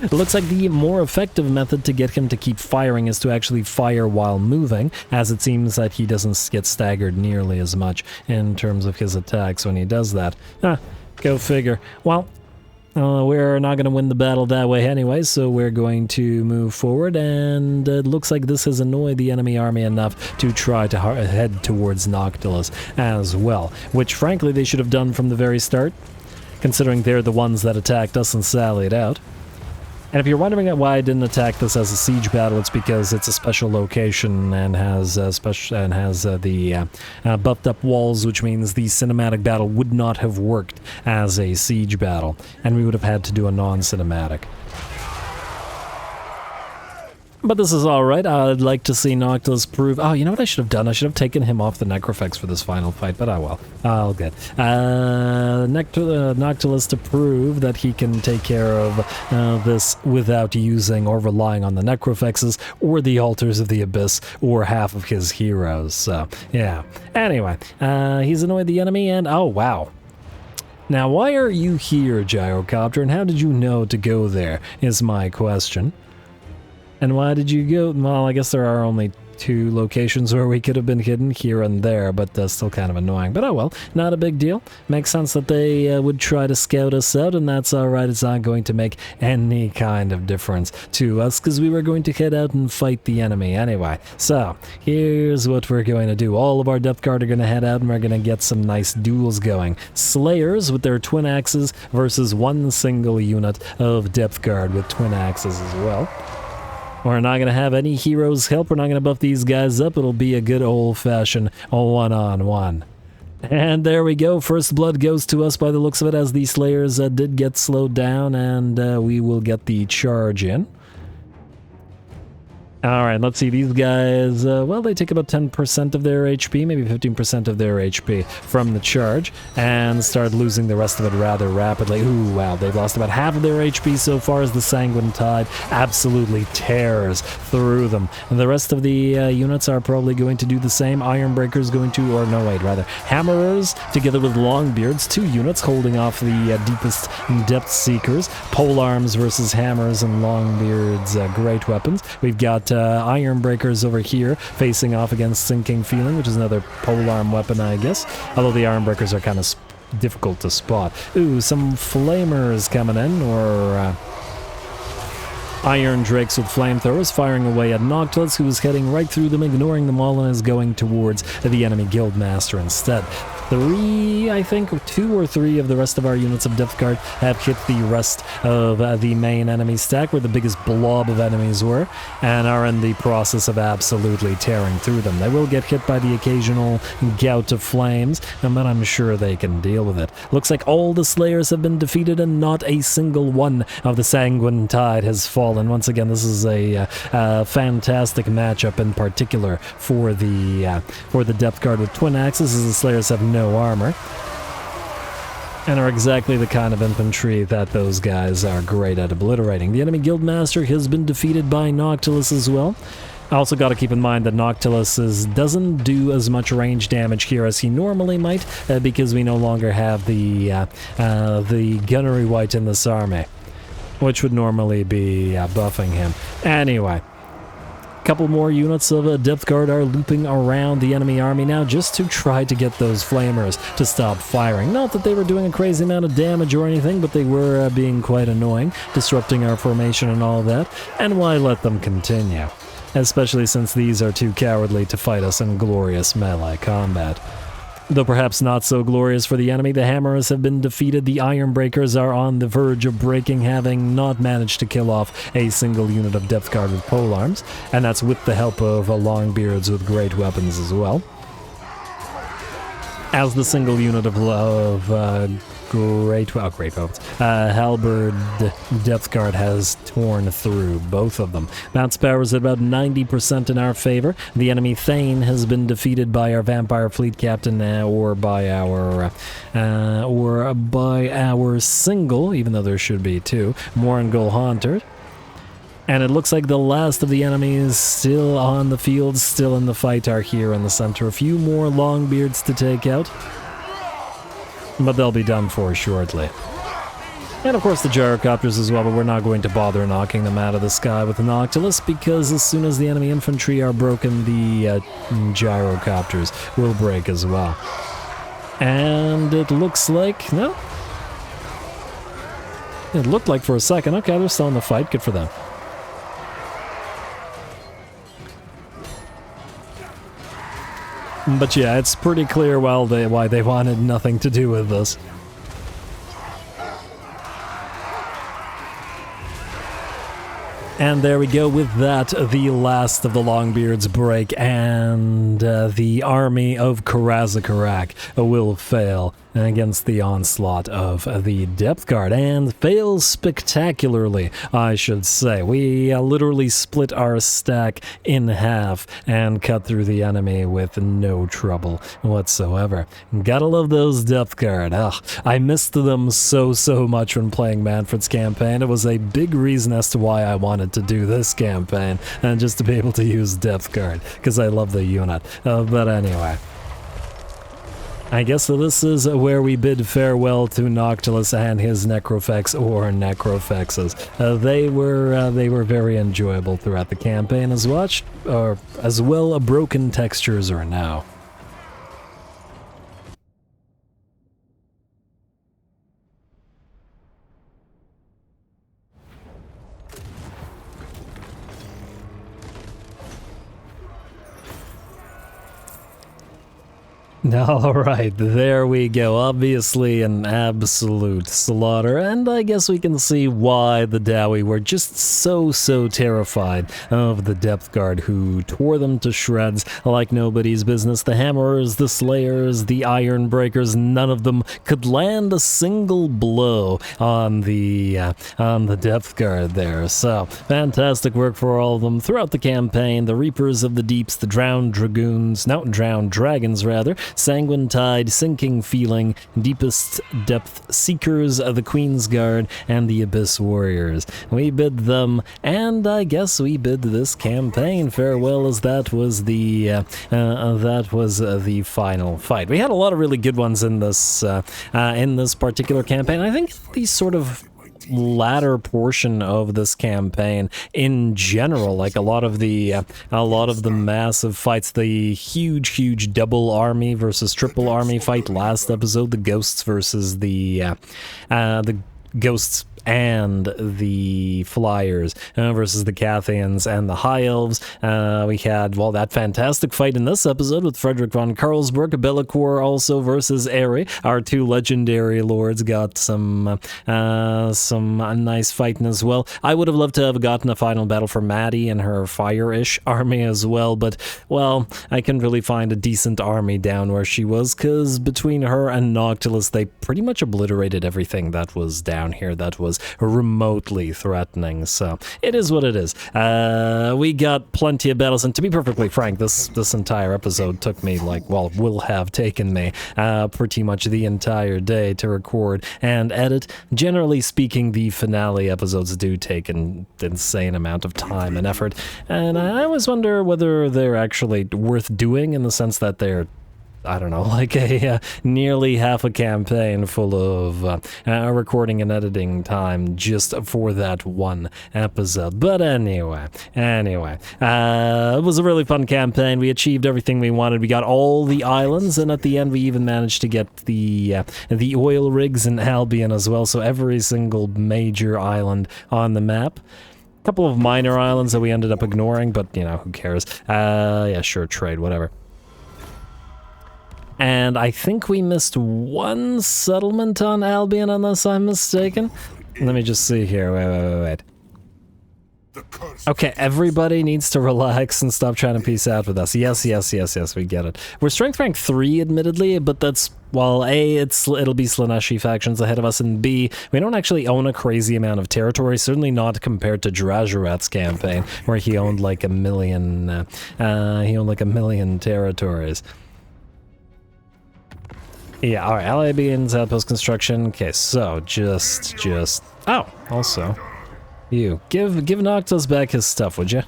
It looks like the more effective method to get him to keep firing is to actually fire while moving, as it seems that he doesn't get staggered nearly as much in terms of his attacks when he does that. Go figure. Well, we're not going to win the battle that way anyway, so we're going to move forward, and it looks like this has annoyed the enemy army enough to try to head towards Noctulus as well, which frankly they should have done from the very start, considering they're the ones that attacked us and sallied out. And if you're wondering why I didn't attack this as a siege battle, it's because it's a special location and has the buffed up walls, which means the cinematic battle would not have worked as a siege battle, and we would have had to do a non-cinematic. But this is alright. I'd like to see Noctulus prove... Oh, you know what I should have done? I should have taken him off the Necrofex for this final fight, but I will. I'll get Noctulus to prove that he can take care of this without using or relying on the Necrofexes or the Altars of the Abyss or half of his heroes. So, yeah. Anyway, he's annoyed the enemy, and... Oh, wow. Now, why are you here, Gyrocopter, and how did you know to go there, is my question. And why did you go? Well, I guess there are only 2 locations where we could have been hidden, here and there, but that's still kind of annoying. But oh well, not a big deal. Makes sense that they would try to scout us out, and that's alright. It's not going to make any kind of difference to us, because we were going to head out and fight the enemy anyway. So, here's what we're going to do. All of our Depth Guard are going to head out, and we're going to get some nice duels going. Slayers with their twin axes versus one single unit of Depth Guard with twin axes as well. We're not going to have any heroes help. We're not going to buff these guys up. It'll be a good old-fashioned one-on-one. And there we go. First blood goes to us by the looks of it, as the Slayers did get slowed down, and we will get the charge in. Alright, let's see, these guys, well, they take about 10% of their HP, maybe 15% of their HP from the charge, and start losing the rest of it rather rapidly. Ooh, wow, they've lost about half of their HP so far as the Sanguine Tide absolutely tears through them. And the rest of the units are probably going to do the same. Ironbreaker's going to, or no, wait, rather, Hammerers, together with Longbeards, 2 units holding off the deepest Depth Seekers. Polearms versus Hammers and Longbeards, great weapons. We've got got Iron Breakers over here facing off against Sinking Feeling, which is another polearm weapon, I guess. Although the Iron Breakers are kind of difficult to spot. Ooh, some Flamers coming in, or Iron Drakes with flamethrowers firing away at Noctulus, who is heading right through them, ignoring them all, and is going towards the enemy Guildmaster instead. I think 2 or 3 of the rest of our units of Depth Guard have hit the rest of the main enemy stack, where the biggest blob of enemies were, and are in the process of absolutely tearing through them. They will get hit by the occasional gout of flames, but I'm sure they can deal with it. Looks like all the Slayers have been defeated, and not a single one of the Sanguine Tide has fallen. Once again, this is a fantastic matchup in particular for the Depth Guard with Twin Axes, as the Slayers have no armor, and are exactly the kind of infantry that those guys are great at obliterating. The enemy Guildmaster has been defeated by Noctulus as well. I also got to keep in mind that Noctulus doesn't do as much range damage here as he normally might, because we no longer have the gunnery wight in this army, which would normally be buffing him. Anyway, couple more units of Depth Guard are looping around the enemy army now, just to try to get those Flamers to stop firing. Not that they were doing a crazy amount of damage or anything, but they were being quite annoying, disrupting our formation and all that, and why let them continue? Especially since these are too cowardly to fight us in glorious melee combat. Though perhaps not so glorious for the enemy, the Hammers have been defeated. The Iron Breakers are on the verge of breaking, having not managed to kill off a single unit of Depth Guard with polearms, and that's with the help of Longbeards with great weapons as well. As the single unit of great weapons, Halberd Depth Guard has torn through both of them. Bounce power is at about 90% in our favor. The enemy Thane has been defeated by our Vampire Fleet Captain, or by our single, even though there should be 2, Morangul Haunter. And it looks like the last of the enemies still on the field, still in the fight, are here in the center. A few more Longbeards to take out, but they'll be done for shortly. And of course the gyrocopters as well, but we're not going to bother knocking them out of the sky with the Noctulus, because as soon as the enemy infantry are broken, the gyrocopters will break as well. And it looks like... no? It looked like for a second. Okay, they're still in the fight. Good for them. But yeah, it's pretty clear why they wanted nothing to do with this. And there we go. With that, the last of the Longbeards break, and the army of Karazakarak will fail against the onslaught of the Depth Guard, and fails spectacularly, I should say. We literally split our stack in half and cut through the enemy with no trouble whatsoever. Gotta love those Depth Guard. Ugh, I missed them so much when playing Manfred's campaign. It was a big reason as to why I wanted to do this campaign, and just to be able to use Depth Guard, because I love the unit. But anyway, I guess this is where we bid farewell to Noctulus and his Necrofex, or Necrofexes. They were very enjoyable throughout the campaign as well. Broken textures are now. Alright, there we go. Obviously an absolute slaughter, and I guess we can see why the Dowie were just so terrified of the Depth Guard, who tore them to shreds like nobody's business. The Hammerers, the Slayers, the Iron Breakers, none of them could land a single blow on the Depth Guard there. So, fantastic work for all of them throughout the campaign. The Reapers of the Deeps, the Drowned Dragons rather, Sanguine Tide, Sinking Feeling, Deepest Depth Seekers, the Queen's Guard, and the Abyss Warriors. We bid them, and I guess we bid this campaign farewell, as that was the final fight. We had a lot of really good ones in this particular campaign. I think these sort of latter portion of this campaign in general, like a lot of the massive fights, the huge double army versus triple army fight last episode, the ghosts versus the ghosts and the Flyers versus the Cathians and the High Elves. We had, well, that fantastic fight in this episode with Frederick von Carlsberg, Bellicor also versus Ari. Our two legendary lords got some nice fighting as well. I would have loved to have gotten a final battle for Maddie and her fire-ish army as well, but, well, I couldn't really find a decent army down where she was, because between her and Noctulus, they pretty much obliterated everything that was down here that was remotely threatening, so it is what it is. We got plenty of battles, and to be perfectly frank, this entire episode took me, like, well, will have taken me pretty much the entire day to record and edit. Generally speaking, the finale episodes do take an insane amount of time and effort, and I always wonder whether they're actually worth doing, in the sense that they're, I don't know, like a nearly half a campaign full of recording and editing time just for that one episode. But anyway, it was a really fun campaign. We achieved everything we wanted. We got all the islands, and at the end we even managed to get the oil rigs in Albion as well, so every single major island on the map. A couple of minor islands that we ended up ignoring, but, you know, who cares? Yeah, sure, trade, whatever. And I think we missed one settlement on Albion, unless I'm mistaken. Let me just see here. Wait. Okay, everybody needs to relax and stop trying to peace out with us. Yes, we get it. We're strength rank 3, admittedly, but that's, well, A, it'll be Slaneshi factions ahead of us, and B, we don't actually own a crazy amount of territory, certainly not compared to Drazurat's campaign, where he owned like a million territories. Yeah, alright, Albions, outpost construction. Okay, so just... Oh, also, you. Give Noctulus back his stuff, would you?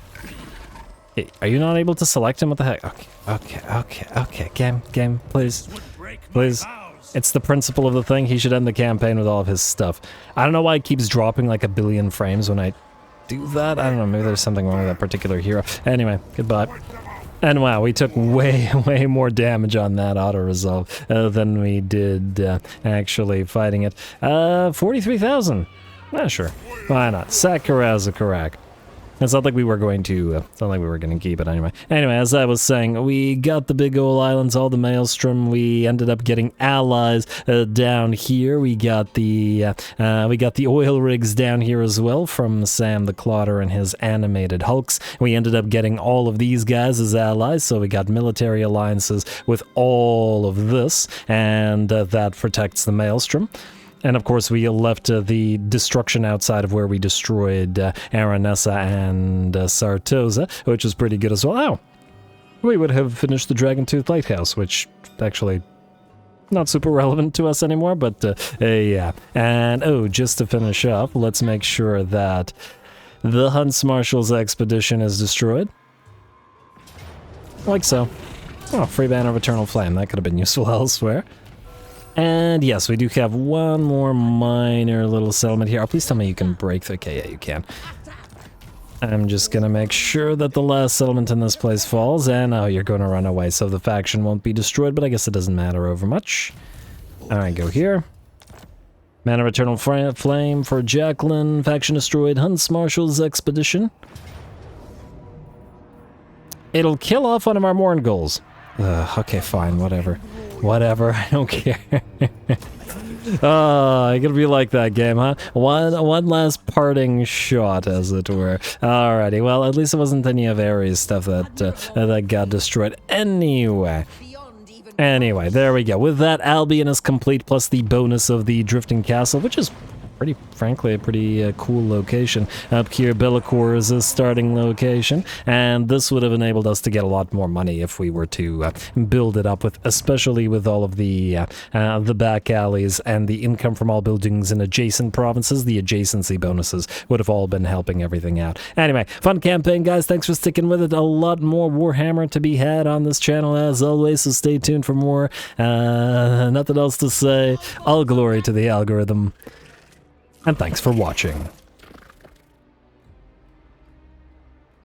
Hey, are you not able to select him? What the heck? Okay. Game, please. Please. It's the principle of the thing. He should end the campaign with all of his stuff. I don't know why it keeps dropping like a billion frames when I do that. I don't know, maybe there's something wrong with that particular hero. Anyway, goodbye. And wow, we took way more damage on that auto-resolve than we did actually fighting it. 43,000. Yeah, sure. Why not? Sakurazukarak. It's not like we were going to, it's not like we were going to keep it anyway. Anyway, as I was saying, we got the big old islands, all the Maelstrom. We ended up getting allies down here. We got the oil rigs down here as well from Sam the Clotter and his animated hulks. We ended up getting all of these guys as allies, so we got military alliances with all of this, and that protects the Maelstrom. And of course, we left the destruction outside of where we destroyed Aranessa and Sartosa, which was pretty good as well. Oh, we would have finished the Dragontooth Lighthouse, which actually not super relevant to us anymore, but yeah. And oh, just to finish up, let's make sure that the Hunts Marshal's expedition is destroyed. Like so. Oh, free banner of Eternal Flame. That could have been useful elsewhere. And yes, we do have one more minor little settlement here. Oh, please tell me you can break the... Okay, yeah, you can. I'm just gonna make sure that the last settlement in this place falls, and oh, you're gonna run away, so the faction won't be destroyed, but I guess it doesn't matter over much. Alright, go here. Man of Eternal Flame for Jacqueline. Faction destroyed. Hunts Marshal's expedition. It'll kill off one of our Mourngulls. Okay, fine, whatever, I don't care. Oh, it could be like that game, huh? One last parting shot, as it were. Alrighty, well, at least it wasn't any of Ares' stuff that got destroyed. Anyway, there we go. With that, Albion is complete, plus the bonus of the Drifting Castle, which is frankly, a pretty cool location. Up here, Bellicor is a starting location, and this would have enabled us to get a lot more money if we were to build it up with, especially with all of the back alleys and the income from all buildings in adjacent provinces. The adjacency bonuses would have all been helping everything out. Anyway, fun campaign, guys. Thanks for sticking with it. A lot more Warhammer to be had on this channel, as always, so stay tuned for more. Nothing else to say. All glory to the algorithm. and thanks for watching.